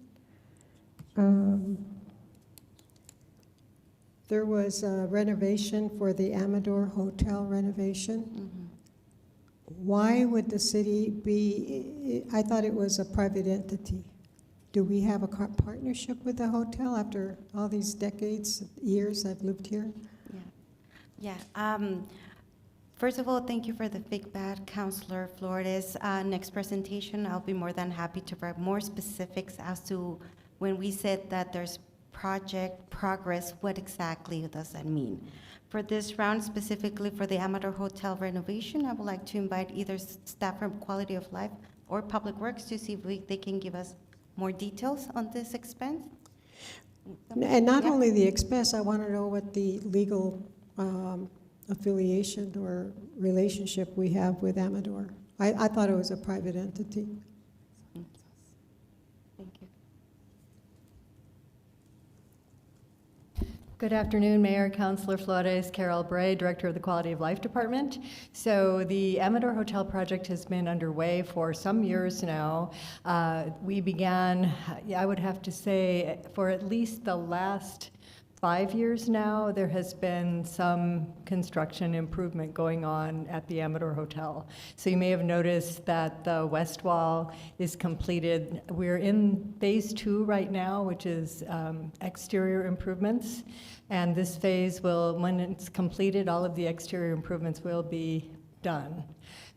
there was a renovation for the Amador Hotel renovation. Mm-hmm. Why would the city be, I thought it was a private entity. Do we have a partnership with the hotel after all these years I've lived here? Yeah. First of all, thank you for the feedback, Councilor Flores. Next presentation, I'll be more than happy to provide more specifics as to when we said that there's project progress, what exactly does that mean? For this round, specifically for the Amador Hotel renovation, I would like to invite either staff from Quality of Life or Public Works to see if they can give us more details on this expense. And not only the expense, I want to know what the legal affiliation or relationship we have with Amador. I thought it was a private entity. Thank you. Good afternoon, Mayor, Councilor Flores, Carol Bray, Director of the Quality of Life Department. So the Amador Hotel project has been underway for some years now. We began, I would have to say, for at least the last 5 years now, there has been some construction improvement going on at the Amador Hotel. So you may have noticed that the west wall is completed. We're in phase 2 right now, which is exterior improvements. And this phase will, when it's completed, all of the exterior improvements will be done.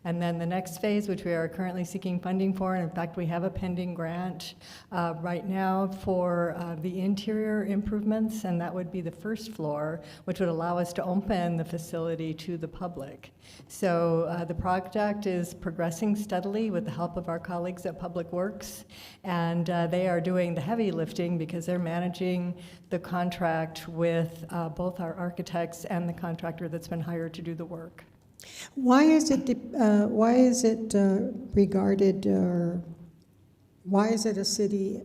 And then the next phase, which we are currently seeking funding for, and in fact we have a pending grant right now for the interior improvements, and that would be the first floor, which would allow us to open the facility to the public. So the project is progressing steadily with the help of our colleagues at Public Works, and they are doing the heavy lifting because they're managing the contract with both our architects and the contractor that's been hired to do the work. Why is it regarded, or why is it a city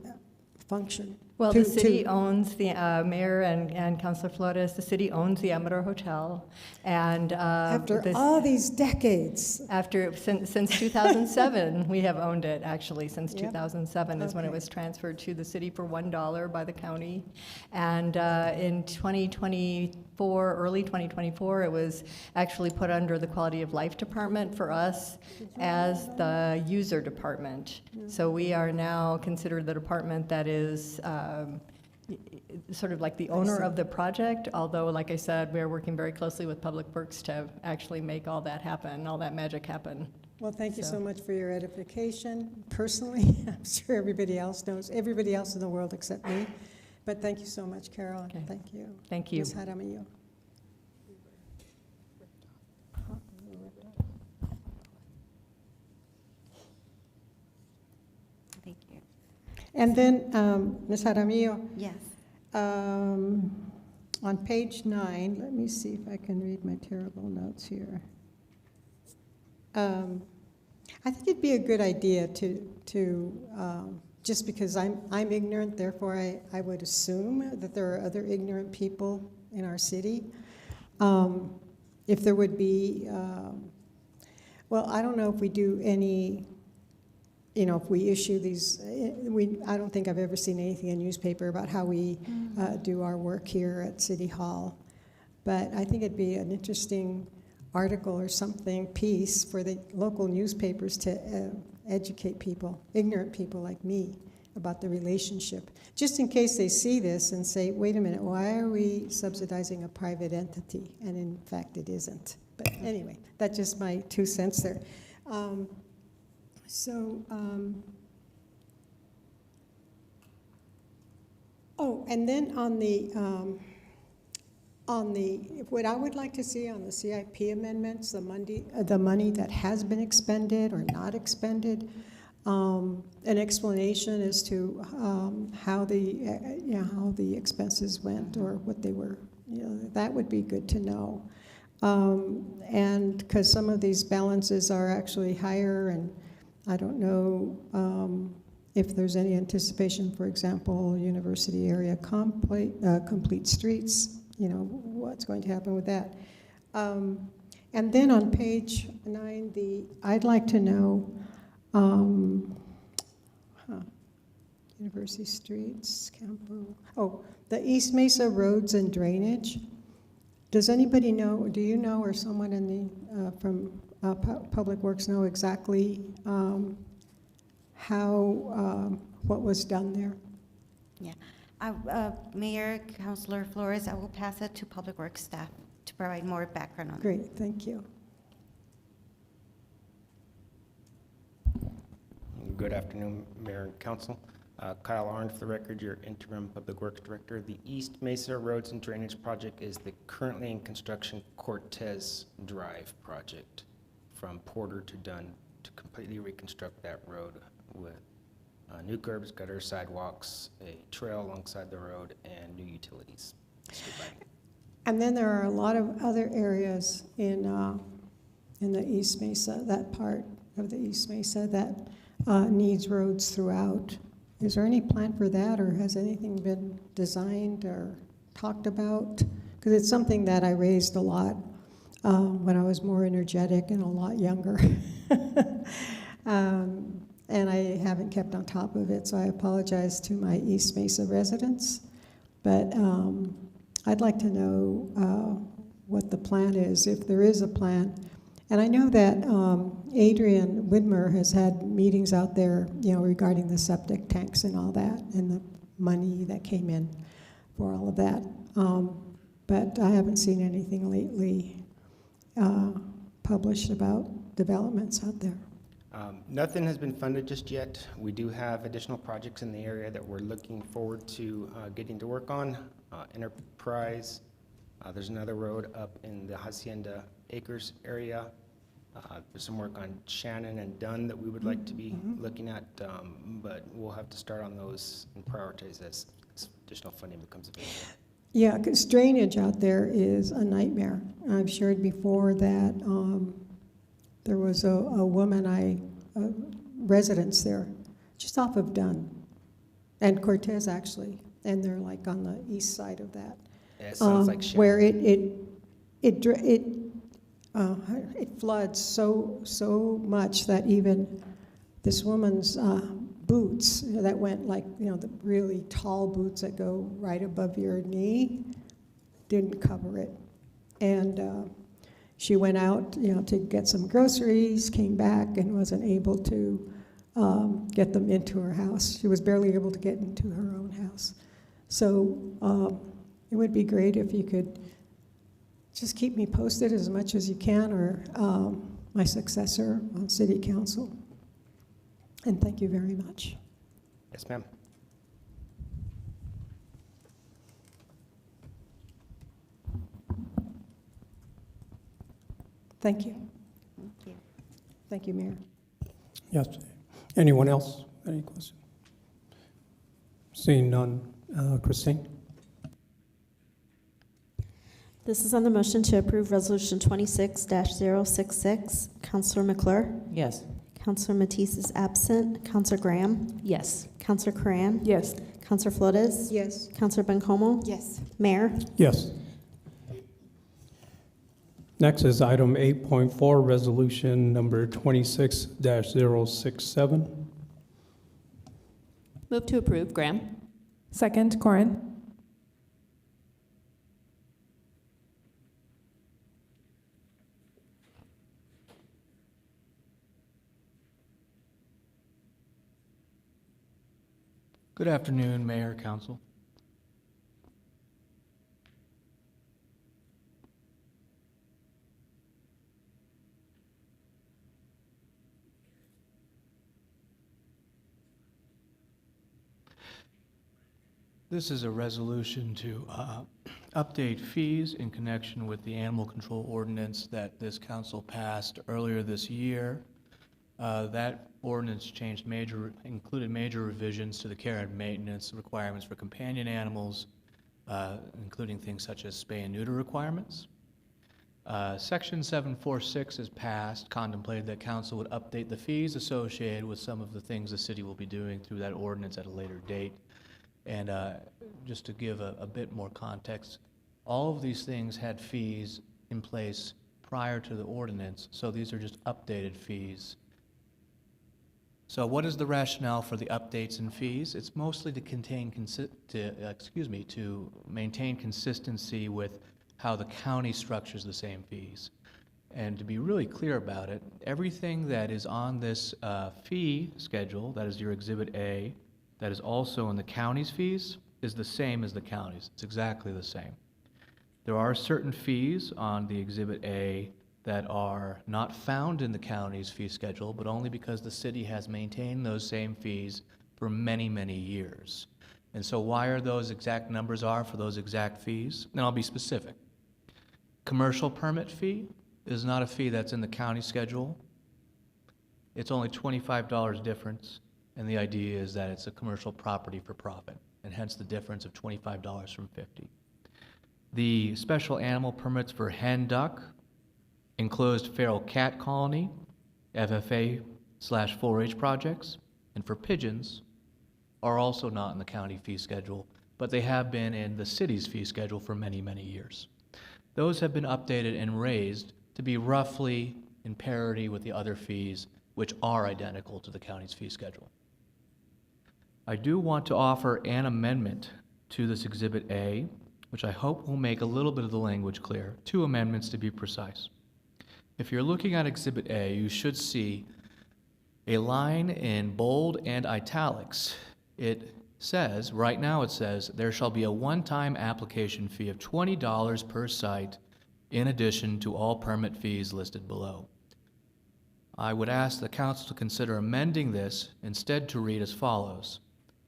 function? Well, the city owns the mayor and Councilor Flores. The city owns the Amador Hotel, and after all these decades, since 2007, we have owned it. Actually, since 2007 is when it was transferred to the city for $1 by the county, and in 2024, early 2024, it was actually put under the Quality of Life Department for us as the user department. So we are now considered the department that is sort of like the owner of the project, although, like I said, we're working very closely with Public Works to actually make all that happen, all that magic happen. Well, thank you so much for your edification. Personally, I'm sure everybody else knows, everybody else in the world except me. But thank you so much, Carol. Okay. Thank you. Thank you. Ms. Jaramillo. And then, Ms. Jaramillo, Yes. on page 9, let me see if I can read my terrible notes here. I think it'd be a good idea to just because I'm ignorant, therefore I would assume that there are other ignorant people in our city. If there would be, well, I don't know if we do any, if we issue these, I don't think I've ever seen anything in newspaper about how we do our work here at City Hall. But I think it'd be an interesting article or something, piece for the local newspapers to educate people, ignorant people like me, about the relationship. Just in case they see this and say, wait a minute, why are we subsidizing a private entity? And in fact, it isn't. But anyway, that's just my 2 cents there. Oh, and then on the, what I would like to see on the CIP amendments, the money that has been expended or not expended, an explanation as to how the expenses went or what they were. That would be good to know. And because some of these balances are actually higher, and I don't know if there's any anticipation, for example, university area complete streets, what's going to happen with that. And then on page 9, I'd like to know university streets, Campo, the East Mesa roads and drainage. Does anybody know, do you know, or someone in the, from Public Works know exactly how, what was done there? Yeah. Mayor, Councilor Flores, I will pass it to Public Works staff to provide more background on it. Great, thank you. Good afternoon, Mayor and Council. Kyle Arndt, for the record, your interim Public Works Director. The East Mesa Roads and Drainage Project is the currently in construction Cortez Drive project from Porter to Dunn to completely reconstruct that road with new curbs, gutters, sidewalks, a trail alongside the road, and new utilities. And then there are a lot of other areas in the East Mesa, that part of the East Mesa that needs roads throughout. Is there any plan for that, or has anything been designed or talked about? Because it's something that I raised a lot when I was more energetic and a lot younger. And I haven't kept on top of it, so I apologize to my East Mesa residents. But I'd like to know what the plan is, if there is a plan. And I know that Adrian Widmer has had meetings out there, regarding the septic tanks and all that, and the money that came in for all of that. But I haven't seen anything lately published about developments out there. Nothing has been funded just yet. We do have additional projects in the area that we're looking forward to getting to work on. Enterprise, there's another road up in the Hacienda Acres area. There's some work on Shannon and Dunn that we would like to be looking at, but we'll have to start on those and prioritize as additional funding becomes available. Yeah, because drainage out there is a nightmare. I've shared before that there was a woman, residents there, just off of Dunn, and Cortez actually, and they're like on the east side of that. Yeah, it sounds like Shannon. Where it floods so much that even this woman's boots that went like, the really tall boots that go right above your knee, didn't cover it. And she went out, to get some groceries, came back and wasn't able to get them into her house. She was barely able to get into her own house. So it would be great if you could just keep me posted as much as you can, or my successor on City Council. And thank you very much. Yes, ma'am. Thank you. Thank you. Thank you, Mayor. Yes. Anyone else? Any questions? Seeing none. Christine? This is on the motion to approve Resolution 26-066. Counselor McClure? Yes. Counselor Matisse is absent. Counselor Graham? Yes. Counselor Coran? Yes. Counselor Flores? Yes. Counselor Bencomo? Yes. Mayor? Yes. Next is item 8.4, resolution number 26-067. Move to approve. Graham. Second, Corin. Good afternoon, Mayor, Council. This is a resolution to update fees in connection with the animal control ordinance that this council passed earlier this year. That ordinance included major revisions to the care and maintenance requirements for companion animals, including things such as spay and neuter requirements. Section 746 is passed, contemplated that council would update the fees associated with some of the things the city will be doing through that ordinance at a later date. And just to give a bit more context, all of these things had fees in place prior to the ordinance, so these are just updated fees. So what is the rationale for the updates and fees? It's mostly to maintain consistency with how the county structures the same fees. And to be really clear about it, everything that is on this fee schedule, that is your Exhibit A, that is also in the county's fees, is the same as the county's. It's exactly the same. There are certain fees on the Exhibit A that are not found in the county's fee schedule, but only because the city has maintained those same fees for many, many years. And so why are those exact numbers for those exact fees? And I'll be specific. Commercial permit fee is not a fee that's in the county schedule. It's only $25 difference, and the idea is that it's a commercial property for profit, and hence the difference of $25 from $50. The special animal permits for hen, duck, enclosed feral cat colony, FFA/4-H projects, and for pigeons are also not in the county fee schedule, but they have been in the city's fee schedule for many, many years. Those have been updated and raised to be roughly in parity with the other fees, which are identical to the county's fee schedule. I do want to offer an amendment to this Exhibit A, which I hope will make a little bit of the language clear. 2 amendments to be precise. If you're looking at Exhibit A, you should see a line in bold and italics. It says, right now it says, there shall be a one-time application fee of $20 per site in addition to all permit fees listed below. I would ask the council to consider amending this instead to read as follows.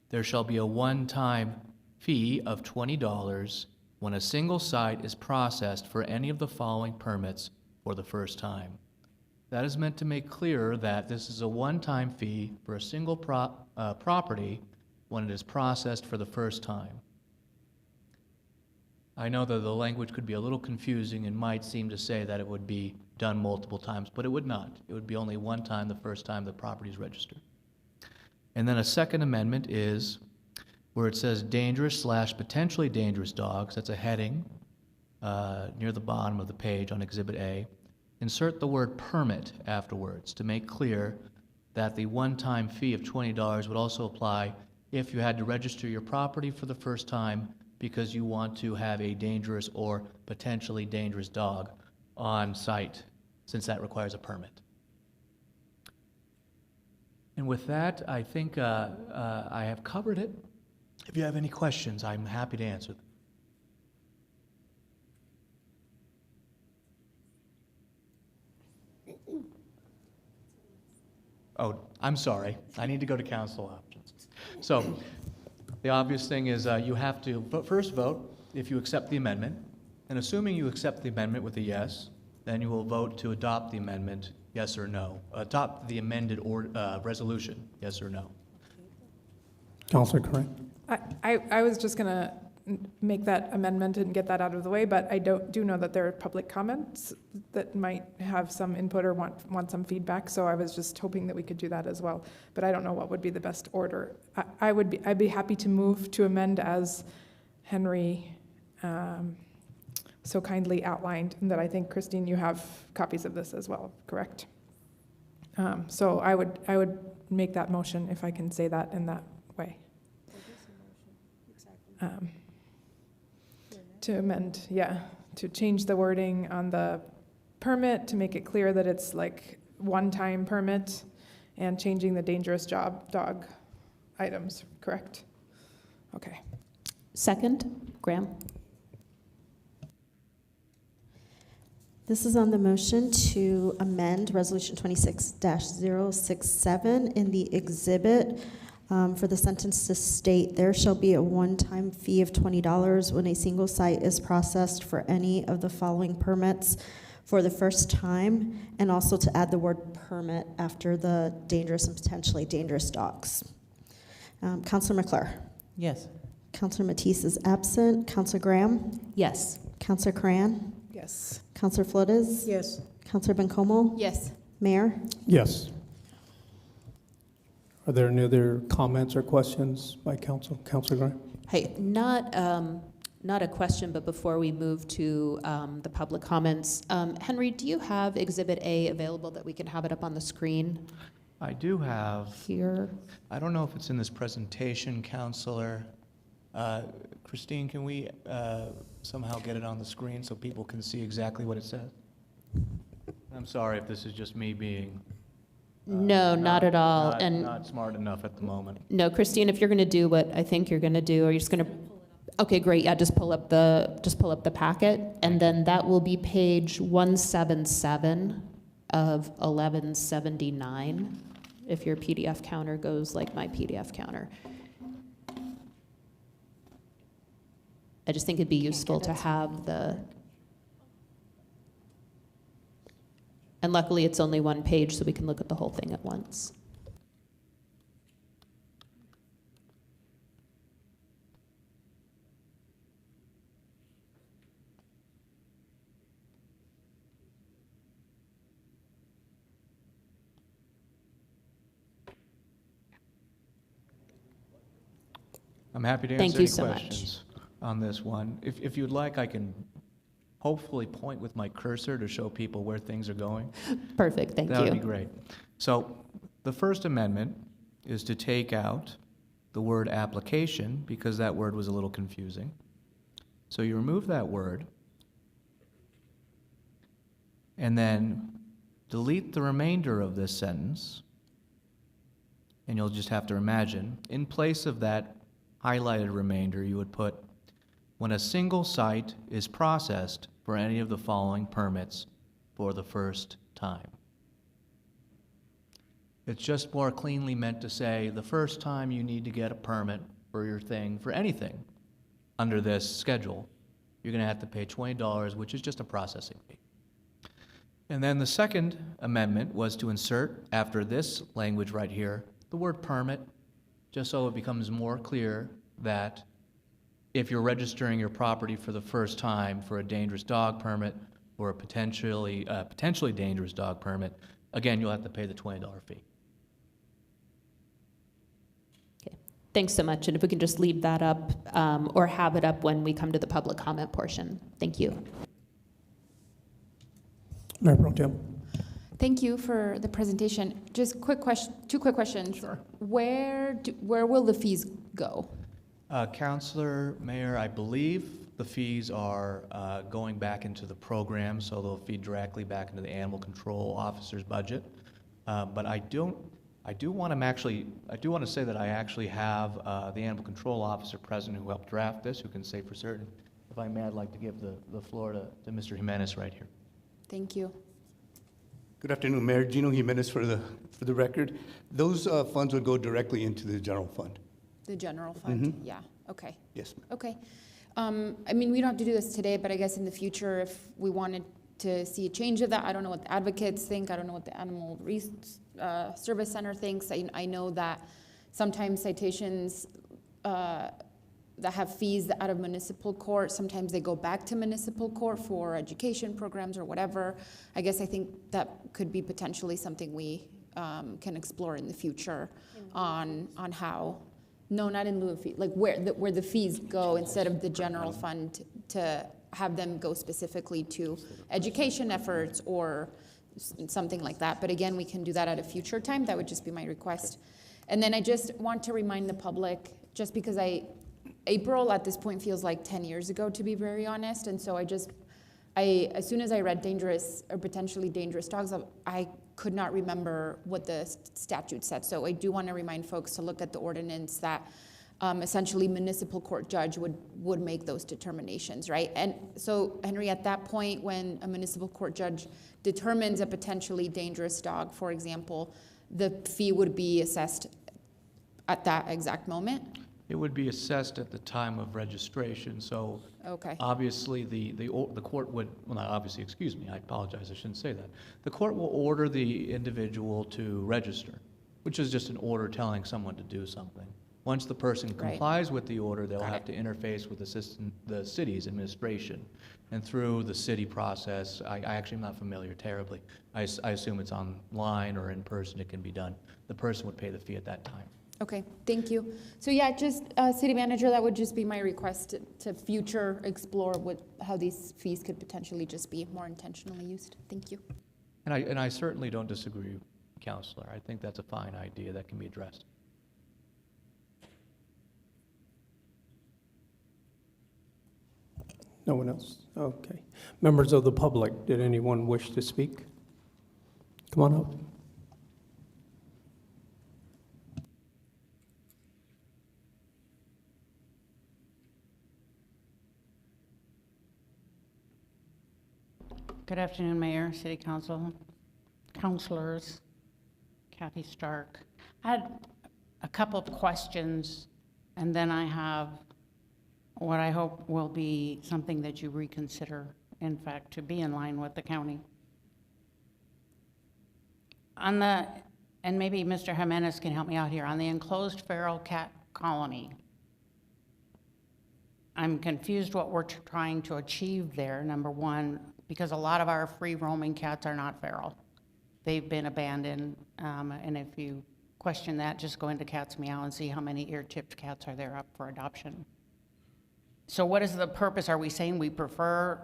There shall be a one-time fee of $20 when a single site is processed for any of the following permits for the first time. That is meant to make clear that this is a one-time fee for a single property when it is processed for the first time. I know that the language could be a little confusing and might seem to say that it would be done multiple times, but it would not. It would be only one time the first time the property is registered. And then a second amendment is where it says dangerous/potentially dangerous dogs. That's a heading near the bottom of the page on Exhibit A. Insert the word permit afterwards to make clear that the one-time fee of $20 would also apply if you had to register your property for the first time because you want to have a dangerous or potentially dangerous dog on site, since that requires a permit. And with that, I think I have covered it. If you have any questions, I'm happy to answer them. Oh, I'm sorry. I need to go to council options. So the obvious thing is you have to first vote if you accept the amendment. And assuming you accept the amendment with a yes, then you will vote to adopt the amendment, yes or no. Adopt the amended resolution, yes or no. Councilor Coran? I was just going to make that amendment and get that out of the way, but I do know that there are public comments that might have some input or want some feedback, so I was just hoping that we could do that as well. But I don't know what would be the best order. I'd be happy to move to amend as Henry so kindly outlined, and that I think, Christine, you have copies of this as well, correct? So I would make that motion if I can say that in that way. To amend, to change the wording on the permit to make it clear that it's like one-time permit, and changing the dangerous dog items, correct? Okay. Second, Graham. This is on the motion to amend Resolution 26-067 in the exhibit for the sentence to state, there shall be a one-time fee of $20 when a single site is processed for any of the following permits for the first time, and also to add the word permit after the dangerous and potentially dangerous dogs. Councilor McClure. Yes. Councilor Matisse is absent. Councilor Graham. Yes. Councilor Cran. Yes. Councilor Flores. Yes. Councilor Bencomo. Yes. Mayor. Yes. Are there any other comments or questions by council? Councilor Graham? Hey, not a question, but before we move to the public comments, Henry, do you have Exhibit A available that we can have it up on the screen I do have, here? I don't know if it's in this presentation, Counselor. Christine, can we somehow get it on the screen so people can see exactly what it says? I'm sorry if this is just me being No, not at all. And not smart enough at the moment. no, Christine, if you're going to do what I think you're going to do, are you just going to? Okay, great. Yeah, just pull up the packet, and then that will be page 177 of 1179. If your PDF counter goes like my PDF counter. I just think it'd be useful to have the. And luckily, it's only one page, so we can look at the whole thing at once. I'm happy to Thank answer you any so much. questions on this one. If you'd like, I can hopefully point with my cursor to show people where things are going. Perfect, thank you. That would be great. So the First Amendment is to take out the word application because that word was a little confusing. So you remove that word and then delete the remainder of this sentence, and you'll just have to imagine, in place of that highlighted remainder, you would put, when a single site is processed for any of the following permits for the first time. It's just more cleanly meant to say the first time you need to get a permit for your thing, for anything under this schedule, you're going to have to pay $20, which is just a processing fee. And then the Second Amendment was to insert, after this language right here, the word permit, just so it becomes more clear that if you're registering your property for the first time for a dangerous dog permit or a potentially dangerous dog permit, again, you'll have to pay the $20 fee. Okay, thanks so much. And if we can just leave that up or have it up when we come to the public comment portion. Thank you. Mayor Pro Tem. Thank you for the presentation. Just two quick questions. Sure. Where will the fees go? Counselor, Mayor, I believe the fees are going back into the program, so they'll feed directly back into the animal control officer's budget. But I do want to say that I actually have the animal control officer present who helped draft this, who can say for certain. If I may, I'd like to give the floor to Mr. Jimenez right here. Thank you. Good afternoon, Mayor. Gino Jimenez for the record. Those funds would go directly into the general fund. The general fund? Yeah, okay. Yes, ma'am. Okay. I mean, we don't have to do this today, but I guess in the future, if we wanted to see a change of that, I don't know what the advocates think, I don't know what the Animal Service Center thinks. I know that sometimes citations that have fees out of municipal court. Sometimes they go back to municipal court for education programs or whatever. I guess I think that could be potentially something we can explore in the future on how, no, not in lieu of fee, like where the fees go instead of the general fund, to have them go specifically to education efforts or something like that. But again, we can do that at a future time. That would just be my request. And then I just want to remind the public, just because April at this point feels like 10 years ago, to be very honest. And so as soon as I read dangerous or potentially dangerous dogs, I could not remember what the statute said. So I do want to remind folks to look at the ordinance that essentially municipal court judge would make those determinations, right? And so, Henry, at that point, when a municipal court judge determines a potentially dangerous dog, for example, the fee would be assessed at that exact moment? It would be assessed at the time of registration, so Okay. obviously the court would, well, not obviously, excuse me, I apologize, I shouldn't say that. The court will order the individual to register, which is just an order telling someone to do something. Once the person Right. complies with the order, they'll have to interface with the city's administration. And through the city process, I actually am not familiar terribly. I assume it's online or in person, it can be done. The person would pay the fee at that time. Okay, thank you. So yeah, just city manager, that would just be my request to future explore how these fees could potentially just be more intentionally used. Thank you. And I certainly don't disagree, Counselor. I think that's a fine idea that can be addressed. No one else? Okay. Members of the public, did anyone wish to speak? Come on up. Good afternoon, Mayor, City Council, councilors, Kathy Stark. I had a couple of questions, and then I have what I hope will be something that you reconsider, in fact, to be in line with the county. And maybe Mr. Jimenez can help me out here, on the enclosed feral cat colony, I'm confused what we're trying to achieve there, number one, because a lot of our free roaming cats are not feral. They've been abandoned, and if you question that, just go into Cats Meow and see how many ear-tipped cats are there up for adoption. So what is the purpose? Are we saying we prefer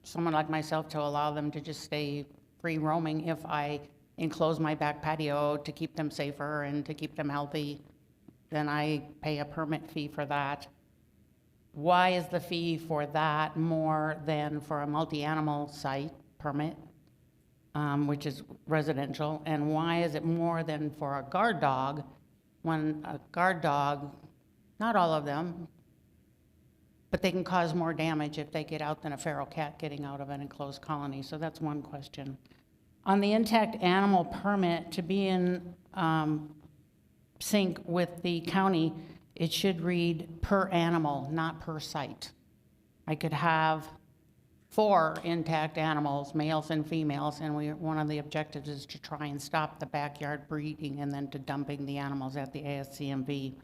someone like myself to allow them to just stay free roaming if I enclose my back patio to keep them safer and to keep them healthy? Then I pay a permit fee for that. Why is the fee for that more than for a multi-animal site permit, which is residential? And why is it more than for a guard dog, when a guard dog, not all of them, but they can cause more damage if they get out than a feral cat getting out of an enclosed colony? So that's one question. On the intact animal permit, to be in sync with the county, it should read per animal, not per site. I could have 4 intact animals, males and females, and one of the objectives is to try and stop the backyard breeding and then to dumping the animals at the ASCMV.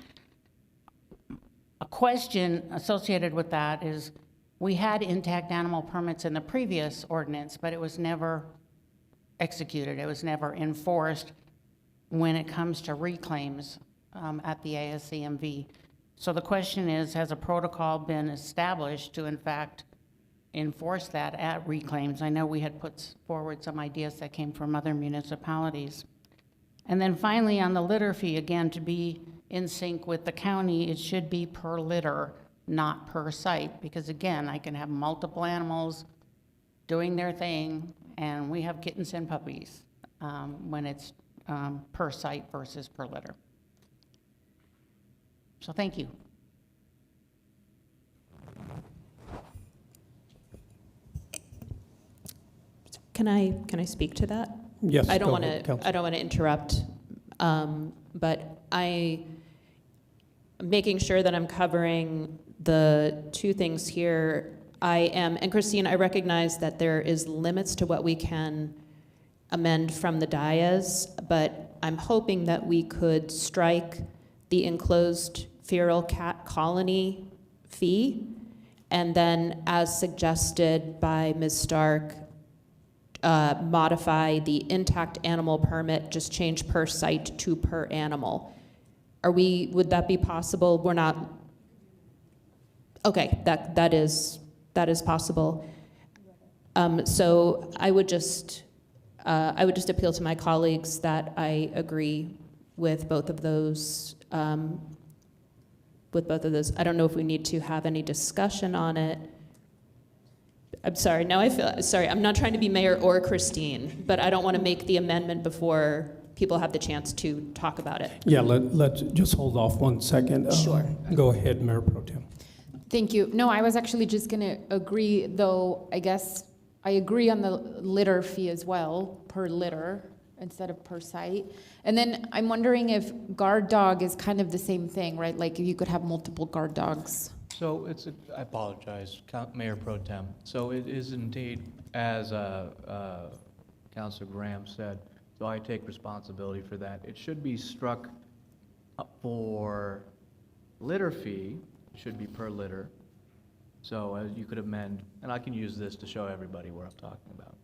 A question associated with that is, we had intact animal permits in the previous ordinance, but it was never executed. It was never enforced when it comes to reclaims at the ASCMV. So the question is, has a protocol been established to in fact enforce that at reclaims? I know we had put forward some ideas that came from other municipalities. And then finally, on the litter fee, again, to be in sync with the county, it should be per litter, not per site, because again, I can have multiple animals doing their thing, and we have kittens and puppies when it's per site versus per litter. So thank you. Can I speak to that? Yes, I don't go want ahead, to. Councilor. I don't want to interrupt, but I'm making sure that I'm covering the 2 things here. And Christine, I recognize that there is limits to what we can amend from the dais, but I'm hoping that we could strike the enclosed feral cat colony fee, and then, as suggested by Ms. Stark, modify the intact animal permit, just change per site to per animal. Would that be possible? We're not, okay, that is possible. So I would just appeal to my colleagues that I agree with both of those. I don't know if we need to have any discussion on it. I'm sorry, now I feel, sorry, I'm not trying to be Mayor or Christine, but I don't want to make the amendment before people have the chance to talk about it. Yeah, let's just hold off 1 second. Sure. Go ahead, Mayor Pro Tem. Thank you. No, I was actually just going to agree, though I guess I agree on the litter fee as well, per litter instead of per site. And then I'm wondering if guard dog is kind of the same thing, right? Like if you could have multiple guard dogs. So I apologize, Mayor Pro Tem. So it is indeed, as Councilor Graham said, so I take responsibility for that. It should be struck for litter fee, it should be per litter. So you could amend, and I can use this to show everybody what I'm talking about.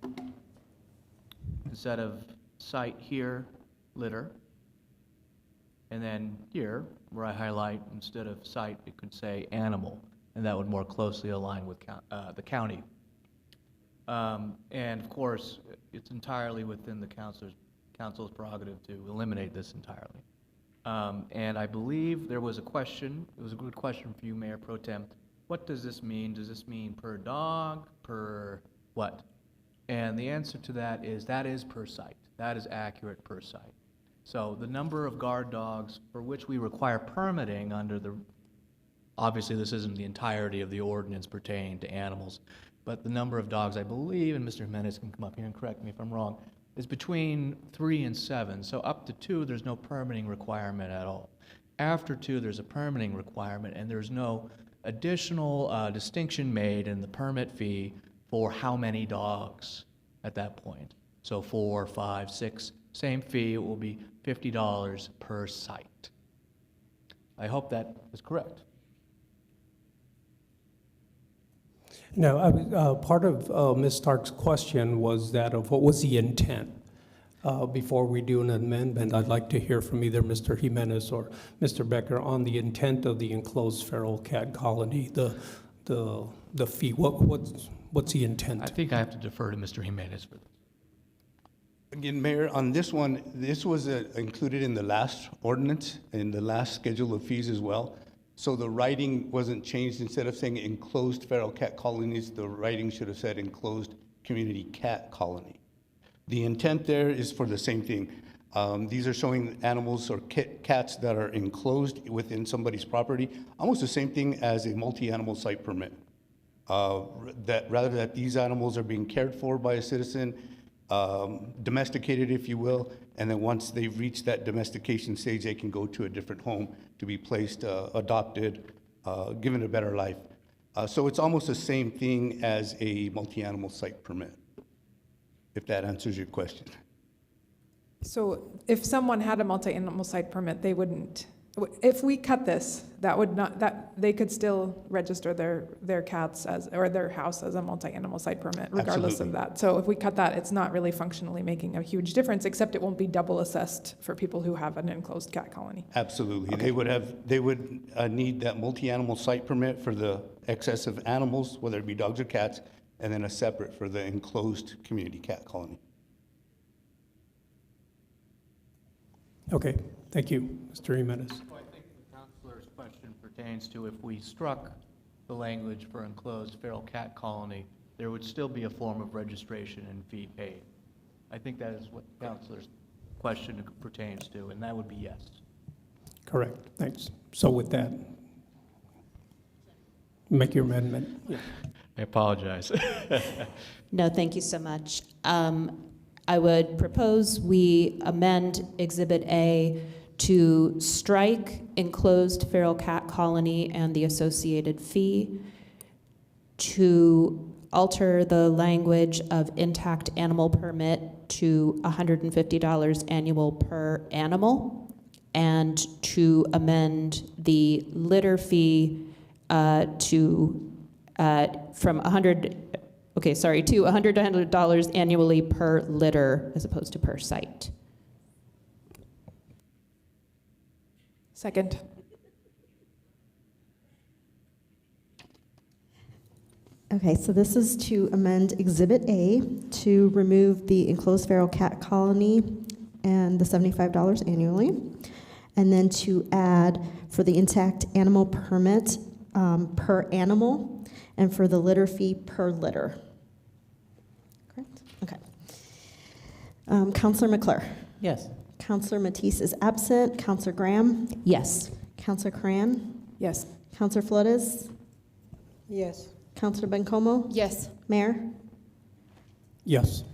Instead of site here, litter, and then here, where I highlight, instead of site, it could say animal, and that would more closely align with the county. And of course, it's entirely within the council's prerogative to eliminate this entirely. And I believe there was a question, it was a good question for you, Mayor Pro Tem. What does this mean? Does this mean per dog, per what? And the answer to that is per site. That is accurate per site. So the number of guard dogs for which we require permitting under obviously this isn't the entirety of the ordinance pertaining to animals, but the number of dogs, I believe, and Mr. Jimenez can come up here and correct me if I'm wrong, is between 3 and 7. So up to 2, there's no permitting requirement at all. After 2, there's a permitting requirement, and there's no additional distinction made in the permit fee for how many dogs at that point. So 4, 5, 6, same fee, it will be $50 per site. I hope that is correct. Now, part of Ms. Stark's question was that of what was the intent? Before we do an amendment, I'd like to hear from either Mr. Jimenez or Mr. Becker on the intent of the enclosed feral cat colony, the fee. What's the intent? I think I have to defer to Mr. Jimenez for this. Again, Mayor, on this one, this was included in the last ordinance, in the last schedule of fees as well. So the writing wasn't changed. Instead of saying enclosed feral cat colonies, the writing should have said enclosed community cat colony. The intent there is for the same thing. These are showing animals or cats that are enclosed within somebody's property, almost the same thing as a multi-animal site permit. That rather that these animals are being cared for by a citizen, domesticated, if you will, and then once they've reached that domestication stage, they can go to a different home to be placed, adopted, given a better life. So it's almost the same thing as a multi-animal site permit, if that answers your question. So if someone had a multi-animal site permit, they wouldn't, if we cut this, that would not, that they could still register their cats as, or their house as a multi-animal site permit, regardless Absolutely. of that. So if we cut that, it's not really functionally making a huge difference, except it won't be double assessed for people who have an enclosed cat colony. Absolutely. Okay. They would need that multi-animal site permit for the excess of animals, whether it be dogs or cats, and then a separate for the enclosed community cat colony. Okay, thank you, Mr. Jimenez. So I think the councilor's question pertains to if we struck the language for enclosed feral cat colony, there would still be a form of registration and fee paid. I think that is what the councilor's question pertains to, and that would be yes. Correct, thanks. So with that, make your amendment. Yeah. I apologize. No, thank you so much. I would propose we amend Exhibit A to strike enclosed feral cat colony and the associated fee, to alter the language of intact animal permit to $150 annual per animal, and to amend the litter fee to $100 annually per litter as opposed to per site. Second. Okay, so this is to amend Exhibit A to remove the enclosed feral cat colony and the $75 annually, and then to add for the intact animal permit per animal, and for the litter fee per litter. Correct? Okay. Counselor McClure. Yes. Counselor Matisse is absent. Counselor Graham. Yes. Counselor Cran. Yes. Counselor Flores. Yes. Counselor Bencomo. Yes. Mayor. Yes.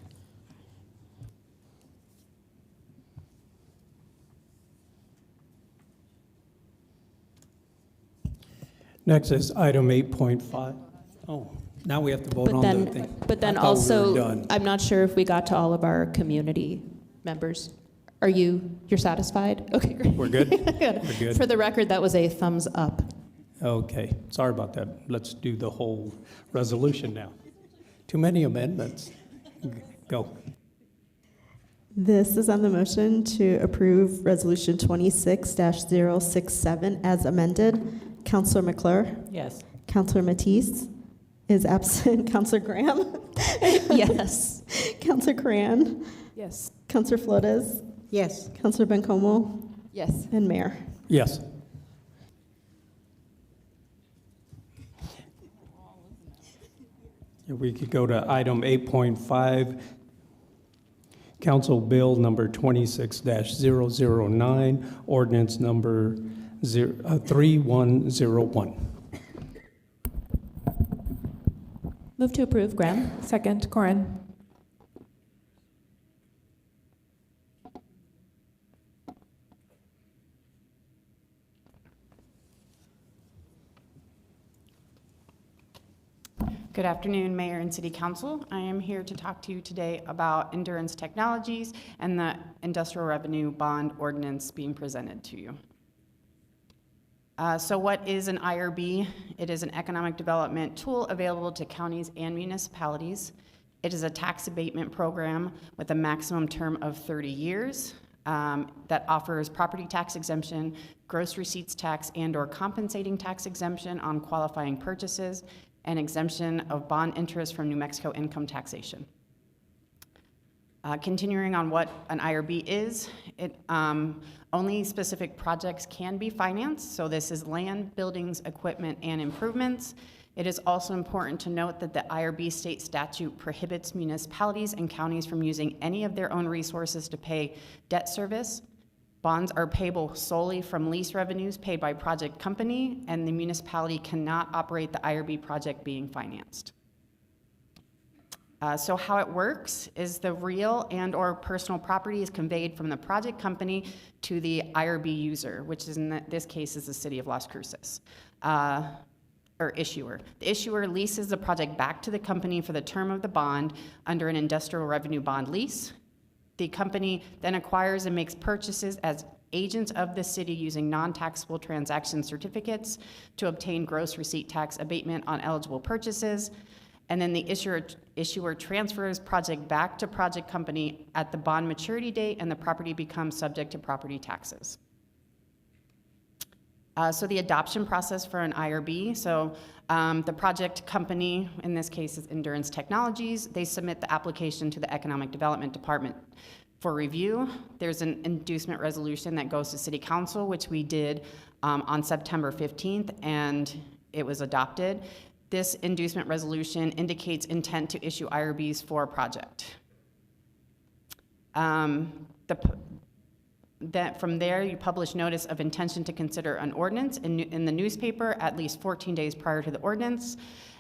Next is item 8.5. Oh, now we have to vote But on then, the thing. but then I thought we were also, done. I'm not sure if we got to all of our community members. You're satisfied? Okay, great. We're good? Good. We're good? For the record, that was a thumbs up. Okay, sorry about that. Let's do the whole resolution now. Too many amendments. Go. This is on the motion to approve Resolution 26-067 as amended. Counselor McClure. Yes. Counselor Matisse is absent. Counselor Graham. Yes. Counselor Cran. Yes. Counselor Flores. Yes. Counselor Bencomo. Yes. And Mayor. Yes. We could go to item 8.5, Council Bill number 26-009, ordinance number 3101. Move to approve, Graham. Second, Corin. Good afternoon, Mayor and City Council. I am here to talk to you today about Endurance Technologies and the Industrial Revenue Bond Ordinance being presented to you. So what is an IRB? It is an economic development tool available to counties and municipalities. It is a tax abatement program with a maximum term of 30 years that offers property tax exemption, gross receipts tax and/or compensating tax exemption on qualifying purchases, and exemption of bond interest from New Mexico income taxation. Continuing on what an IRB is, only specific projects can be financed, so this is land, buildings, equipment, and improvements. It is also important to note that the IRB state statute prohibits municipalities and counties from using any of their own resources to pay debt service. Bonds are payable solely from lease revenues paid by project company, and the municipality cannot operate the IRB project being financed. So how it works is the real and/or personal property is conveyed from the project company to the IRB user, which is in this case is the city of Las Cruces, or issuer. The issuer leases the project back to the company for the term of the bond under an industrial revenue bond lease. The company then acquires and makes purchases as agents of the city using non-taxable transaction certificates to obtain gross receipt tax abatement on eligible purchases. And then the issuer transfers project back to project company at the bond maturity date, and the property becomes subject to property taxes. So the adoption process for an IRB, so the project company, in this case is Endurance Technologies, they submit the application to the Economic Development Department for review. There's an inducement resolution that goes to City Council, which we did on September 15th, and it was adopted. This inducement resolution indicates intent to issue IRBs for a project. From there, you publish notice of intention to consider an ordinance in the newspaper at least 14 days prior to the ordinance,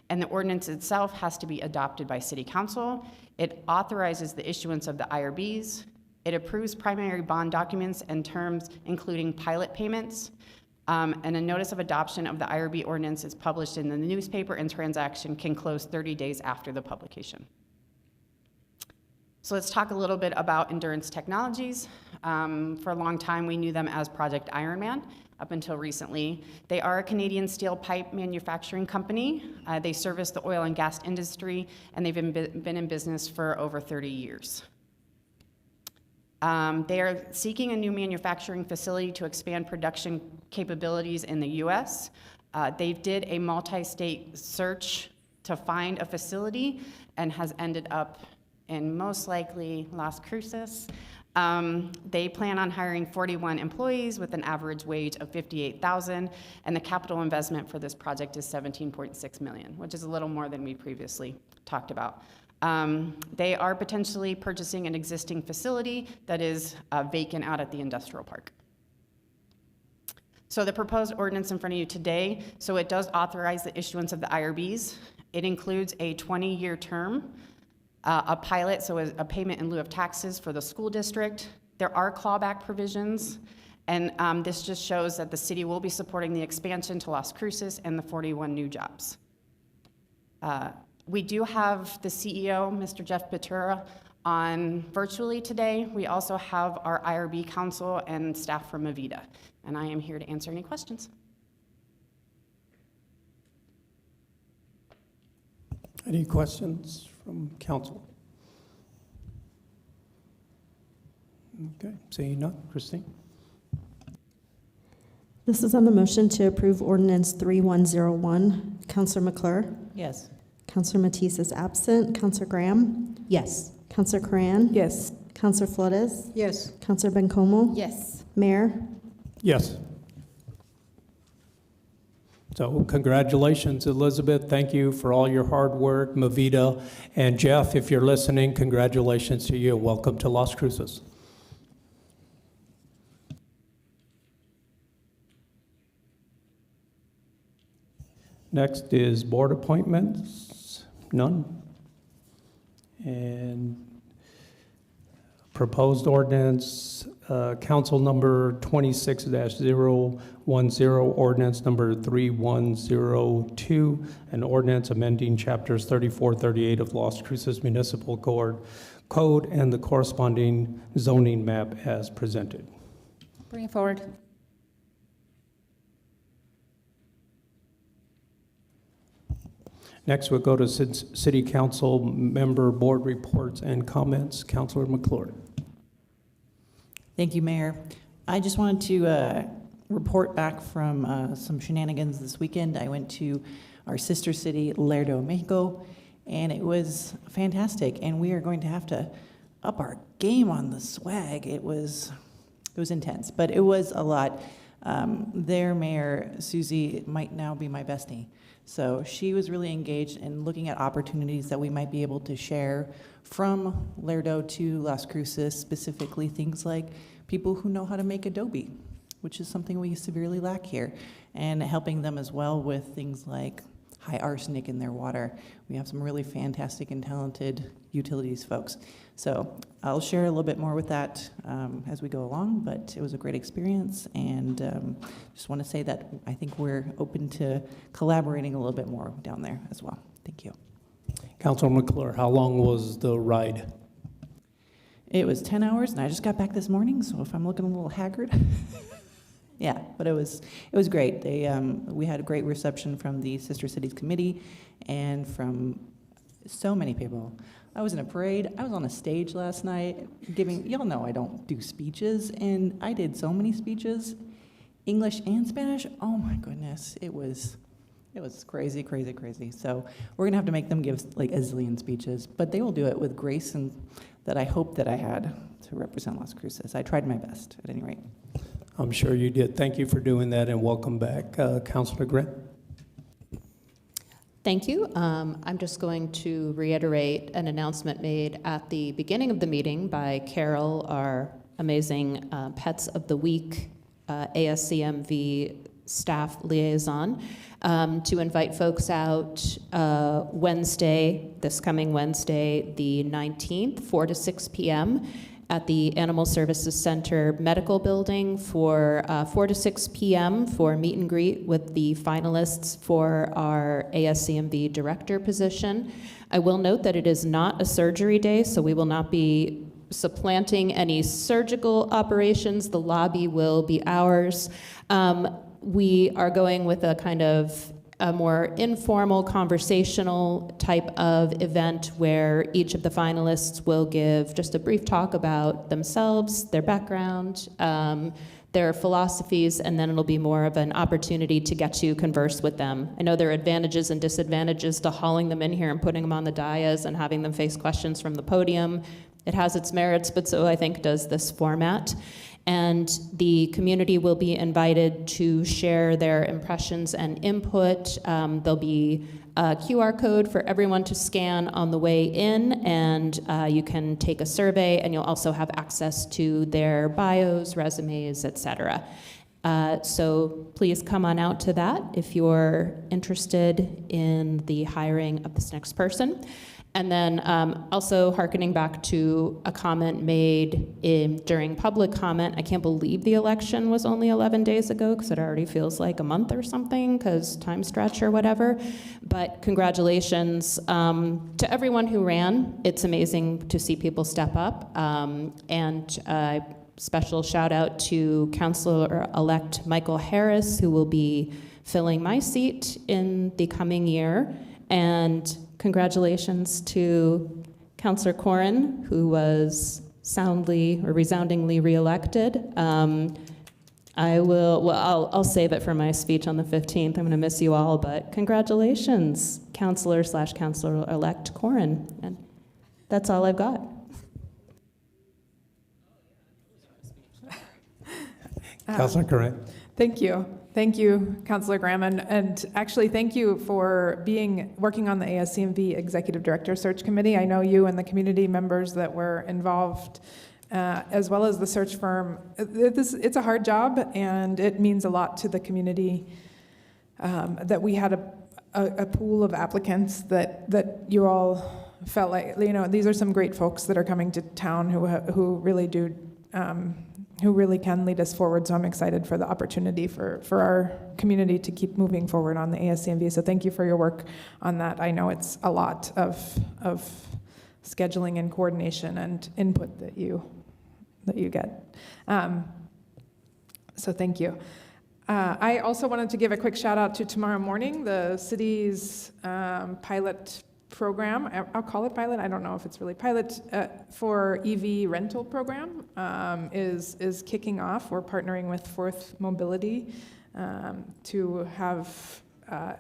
and the ordinance itself has to be adopted by City Council. It authorizes the issuance of the IRBs. It approves primary bond documents and terms, including pilot payments, and a notice of adoption of the IRB ordinance is published in the newspaper, and transaction can close 30 days after the publication. So let's talk a little bit about Endurance Technologies. For a long time, we knew them as Project Ironman, up until recently. They are a Canadian steel pipe manufacturing company. They service the oil and gas industry, and they've been in business for over 30 years. They are seeking a new manufacturing facility to expand production capabilities in the U.S. They did a multi-state search to find a facility and has ended up in most likely Las Cruces. They plan on hiring 41 employees with an average wage of $58,000, and the capital investment for this project is $17.6 million, which is a little more than we previously talked about. They are potentially purchasing an existing facility that is vacant out at the industrial park. So the proposed ordinance in front of you today, so it does authorize the issuance of the IRBs. It includes a 20-year term, a pilot, so a payment in lieu of taxes for the school district. There are clawback provisions, and this just shows that the city will be supporting the expansion to Las Cruces and the 41 new jobs. We do have the CEO, Mr. Jeff Patura, on virtually today. We also have our IRB council and staff from Avita, and I am here to answer any questions. Any questions from council? Okay, seeing none. Christine? This is on the motion to approve Ordinance 3101. Councillor McClure? Yes. Councillor Matisse is absent. Councillor Graham? Yes. Councillor Coran? Yes. Councillor Flores? Yes. Councillor Bencomo? Yes. Mayor? Yes. So congratulations, Elizabeth. Thank you for all your hard work. Mavita and Jeff, if you're listening, congratulations to you. Welcome to Las Cruces. Next is board appointments. None. And proposed ordinance, council number 26-010, ordinance number 3102, an ordinance amending chapters 34, 38 of Las Cruces Municipal Code and the corresponding zoning map as presented. Bring it forward. Next, we'll go to city council member board reports and comments. Councilor McClure. Thank you, Mayor. I just wanted to report back from some shenanigans this weekend. I went to our sister city, Lerdo, Mexico, and it was fantastic. And we are going to have to up our game on the swag. It was intense, but it was a lot. Their mayor, Susie, might now be my bestie. So she was really engaged in looking at opportunities that we might be able to share from Lerdo to Las Cruces, specifically things like people who know how to make adobe, which is something we severely lack here, and helping them as well with things like high arsenic in their water. We have some really fantastic and talented utilities folks. So I'll share a little bit more with that as we go along, but it was a great experience, and just want to say that I think we're open to collaborating a little bit more down there as well. Thank you. Councilor McClure, how long was the ride? It was 10 hours, and I just got back this morning, so if I'm looking a little haggard. Yeah, but it was great. We had a great reception from the Sister Cities Committee and from so many people. I was in a parade. I was on a stage last night y'all know I don't do speeches, and I did so many speeches, English and Spanish. Oh my goodness, it was crazy, crazy, crazy. So we're gonna have to make them give like a zillion speeches, but they will do it with grace and that I hope that I had to represent Las Cruces. I tried my best, at any rate. I'm sure you did. Thank you for doing that, and welcome back. Councilor Grant. Thank you. I'm just going to reiterate an announcement made at the beginning of the meeting by Carol, our amazing Pets of the Week ASCMV staff liaison, to invite folks out this coming Wednesday, the 19th, 4 to 6 p.m., at the Animal Services Center Medical Building for 4 to 6 p.m. for meet and greet with the finalists for our ASCMV director position. I will note that it is not a surgery day, so we will not be supplanting any surgical operations. The lobby will be ours. We are going with a kind of a more informal, conversational type of event where each of the finalists will give just a brief talk about themselves, their background, their philosophies, and then it'll be more of an opportunity to get to converse with them. I know there are advantages and disadvantages to hauling them in here and putting them on the dais and having them face questions from the podium. It has its merits, but so I think does this format. And the community will be invited to share their impressions and input. There'll be a QR code for everyone to scan on the way in, and you can take a survey, and you'll also have access to their bios, resumes, etc. So please come on out to that if you're interested in the hiring of this next person. And then also hearkening back to a comment made during public comment, I can't believe the election was only 11 days ago because it already feels like a month or something because time stretch or whatever. But congratulations to everyone who ran. It's amazing to see people step up. And special shout out to Councilor-elect Michael Harris, who will be filling my seat in the coming year. And congratulations to Councilor Corrin, who was soundly or resoundingly reelected. I'll save it for my speech on the 15th. I'm going to miss you all, but congratulations, Councilor/Councilor-elect Corrin. And that's all I've got. Councilor Corrin. Thank you. Thank you, Councilor Graham, and actually thank you for working on the ASCMV Executive Director Search Committee. I know you and the community members that were involved, as well as the search firm. It's a hard job, and it means a lot to the community that we had a pool of applicants that you all felt like, you know, these are some great folks that are coming to town who really do. Who really can lead us forward. So I'm excited for the opportunity for our community to keep moving forward on the ASCMV. So thank you for your work on that. I know it's a lot of scheduling and coordination and input that you get. So thank you. I also wanted to give a quick shout out to tomorrow morning, the city's pilot program. I'll call it pilot. I don't know if it's really pilot for EV rental program is kicking off. We're partnering with Fourth Mobility to have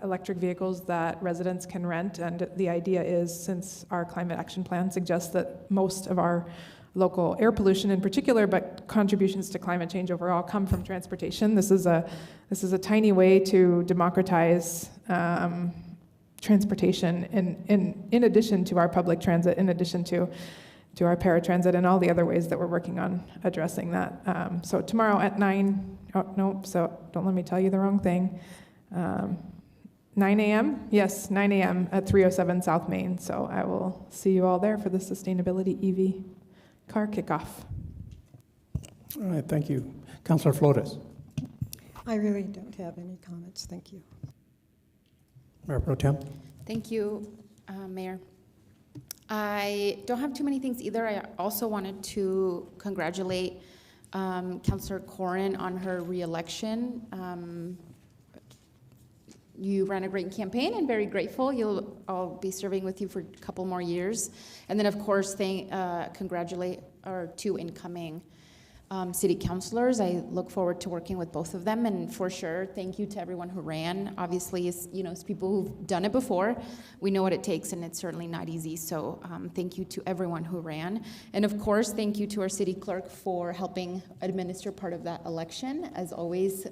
electric vehicles that residents can rent. And the idea is, since our climate action plan suggests that most of our local air pollution in particular, but contributions to climate change overall come from transportation, this is a tiny way to democratize transportation in addition to our public transit, in addition to our paratransit and all the other ways that we're working on addressing that. So tomorrow at 9, oh no, so don't let me tell you the wrong thing. 9 a.m.? Yes, 9 a.m. at 307 South Main. So I will see you all there for the Sustainability EV car kickoff. All right, thank you. Councilor Flores. I really don't have any comments. Thank you. Mayor Pro Tem. Thank you, Mayor. I don't have too many things either. I also wanted to congratulate Councilor Corrin on her reelection. You ran a great campaign and very grateful. I'll be serving with you for a couple more years. And then, of course, congratulate our 2 incoming city councilors. I look forward to working with both of them, and for sure, thank you to everyone who ran. Obviously, as people who've done it before, we know what it takes, and it's certainly not easy. So thank you to everyone who ran. And of course, thank you to our city clerk for helping administer part of that election. As always,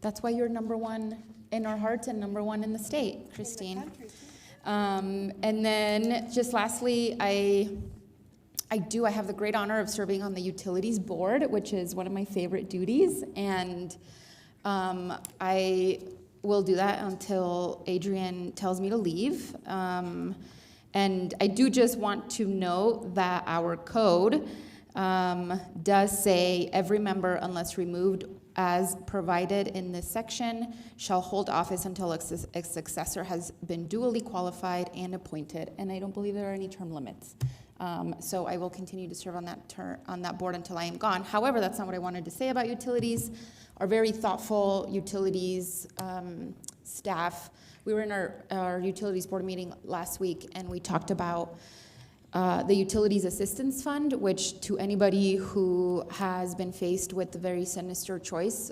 that's why you're number 1 in our hearts and number 1 in the state, Christine. And then just lastly, I have the great honor of serving on the Utilities Board, which is one of my favorite duties, and I will do that until Adrian tells me to leave. And I do just want to note that our code does say every member, unless removed as provided in this section, shall hold office until a successor has been duly qualified and appointed. And I don't believe there are any term limits. So I will continue to serve on that board until I am gone. However, that's not what I wanted to say about utilities. Our very thoughtful utilities staff. We were in our utilities board meeting last week, and we talked about the Utilities Assistance Fund, which to anybody who has been faced with the very sinister choice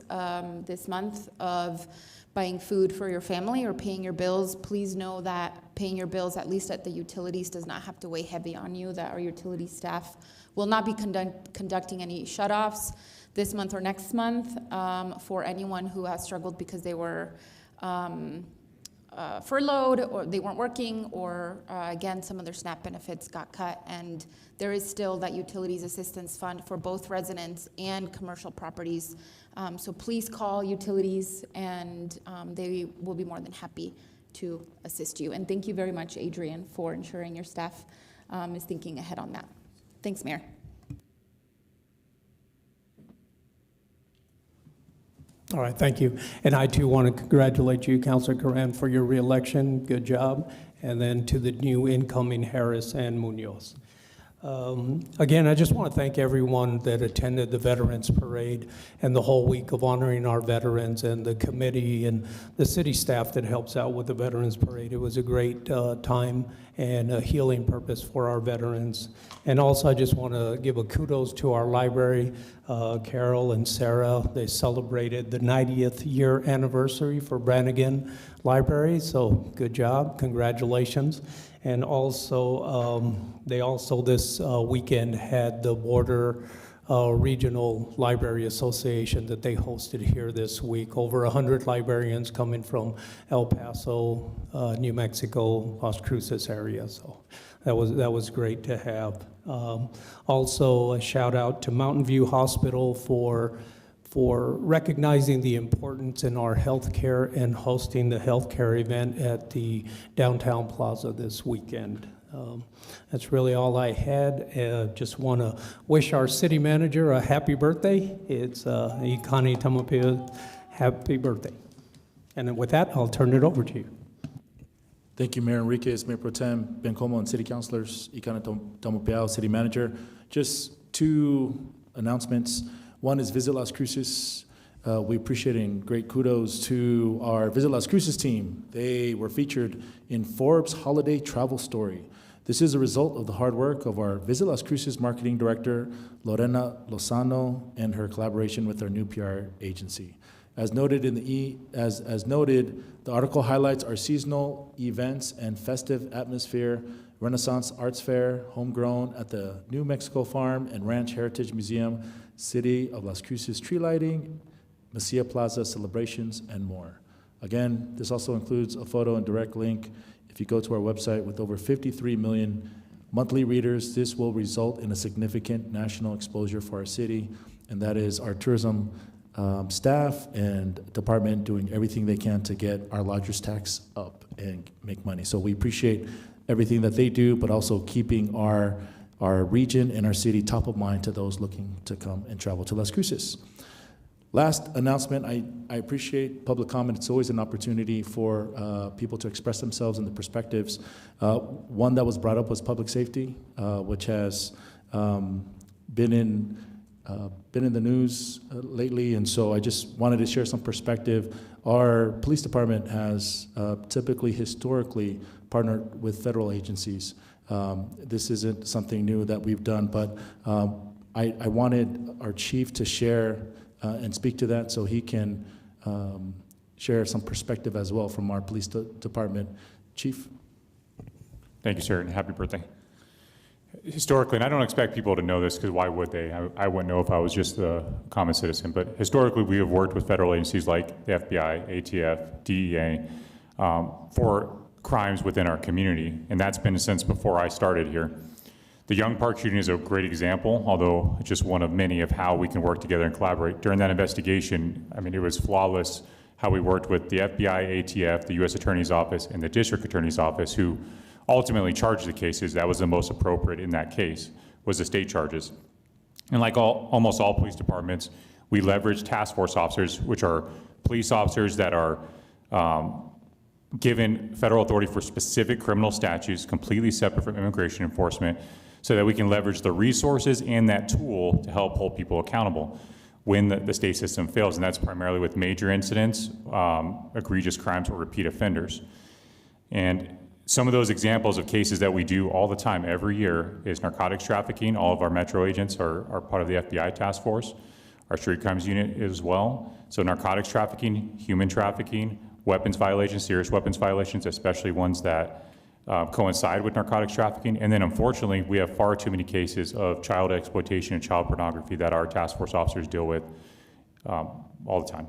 this month of buying food for your family or paying your bills, please know that paying your bills, at least at the utilities, does not have to weigh heavy on you, that our utility staff will not be conducting any shutoffs this month or next month for anyone who has struggled because they were furloughed or they weren't working, or again, some of their SNAP benefits got cut, and there is still that utilities assistance fund for both residents and commercial properties. So please call utilities, and they will be more than happy to assist you. And thank you very much, Adrian, for ensuring your staff is thinking ahead on that. Thanks, Mayor. All right, thank you. And I too want to congratulate you, Councilor Coran, for your reelection. Good job. And then to the new incoming Harris and Munoz. Again, I just want to thank everyone that attended the Veterans Parade and the whole week of honoring our veterans, and the committee and the city staff that helps out with the Veterans Parade. It was a great time and a healing purpose for our veterans. And also, I just want to give a kudos to our library, Carol and Sarah. They celebrated the 90th year anniversary for Brannigan Library, so good job, congratulations. And also, they also this weekend had the Border Regional Library Association that they hosted here this week. Over 100 librarians coming from El Paso, New Mexico, Las Cruces area. So that was great to have. Also, a shout out to Mountain View Hospital for recognizing the importance in our healthcare and hosting the healthcare event at the downtown plaza this weekend. That's really all I had. Just want to wish our city manager a happy birthday. It's Ikani Tamapia, happy birthday. And with that, I'll turn it over to you. Thank you, Mayor Enriquez, Mayor Pro Tem, Ben Como, and City Councilors, Ikana Tamopeao, City Manager. Just two announcements. One is Visit Las Cruces. We appreciate and great kudos to our Visit Las Cruces team. They were featured in Forbes Holiday Travel Story. This is a result of the hard work of our Visit Las Cruces Marketing Director, Lorena Lozano, and her collaboration with our new PR agency. As noted in as noted, the article highlights our seasonal events and festive atmosphere, Renaissance Arts Fair, homegrown at the New Mexico Farm and Ranch Heritage Museum, City of Las Cruces tree lighting, Mesilla Plaza celebrations, and more. Again, this also includes a photo and direct link. If you go to our website, with over 53 million monthly readers, this will result in a significant national exposure for our city, and that is our tourism staff and department doing everything they can to get our lodgers tax up and make money. So we appreciate everything that they do, but also keeping our region and our city top of mind to those looking to come and travel to Las Cruces. Last announcement, I appreciate public comment. It's always an opportunity for people to express themselves and the perspectives. One that was brought up was public safety, which has been in the news lately, and so I just wanted to share some perspective. Our police department has typically, historically, partnered with federal agencies. This isn't something new that we've done, but I wanted our chief to share and speak to that so he can share some perspective as well from our police department. Chief? Thank you, sir, and happy birthday. Historically, and I don't expect people to know this because why would they? I wouldn't know if I was just a common citizen, but historically we have worked with federal agencies like the FBI, ATF, DEA for crimes within our community, and that's been since before I started here. The Young Park shooting is a great example, although it's just one of many of how we can work together and collaborate. During that investigation, I mean, it was flawless how we worked with the FBI, ATF, the U.S. Attorney's Office, and the District Attorney's Office, who ultimately charged the cases. That was the most appropriate in that case, was the state charges. And like almost all police departments, we leverage task force officers, which are police officers that are given federal authority for specific criminal statutes, completely separate from immigration enforcement, so that we can leverage the resources and that tool to help hold people accountable when the state system fails. And that's primarily with major incidents, egregious crimes, or repeat offenders. And some of those examples of cases that we do all the time, every year, is narcotics trafficking. All of our metro agents are part of the FBI task force. Our street crimes unit as well. So narcotics trafficking, human trafficking, weapons violations, serious weapons violations, especially ones that coincide with narcotics trafficking. And then unfortunately, we have far too many cases of child exploitation and child pornography that our task force officers deal with all the time.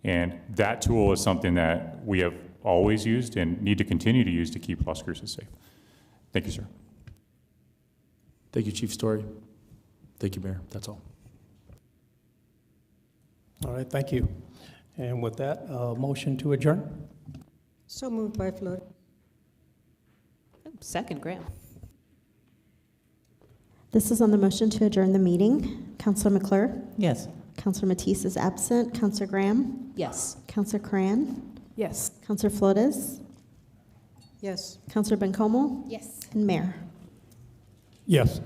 And that tool is something that we have always used and need to continue to use to keep Las Cruces safe. Thank you, sir. Thank you, Chief Story. Thank you, Mayor. That's all. All right, thank you. And with that, motion to adjourn? So moved by Flores. Second, Graham. This is on the motion to adjourn the meeting. Councilor McClure? Yes. Councilor Matisse is absent. Councilor Graham? Yes. Councilor Cran? Yes. Councilor Flores? Yes. Councilor Bencomo? Yes. And Mayor? Yes.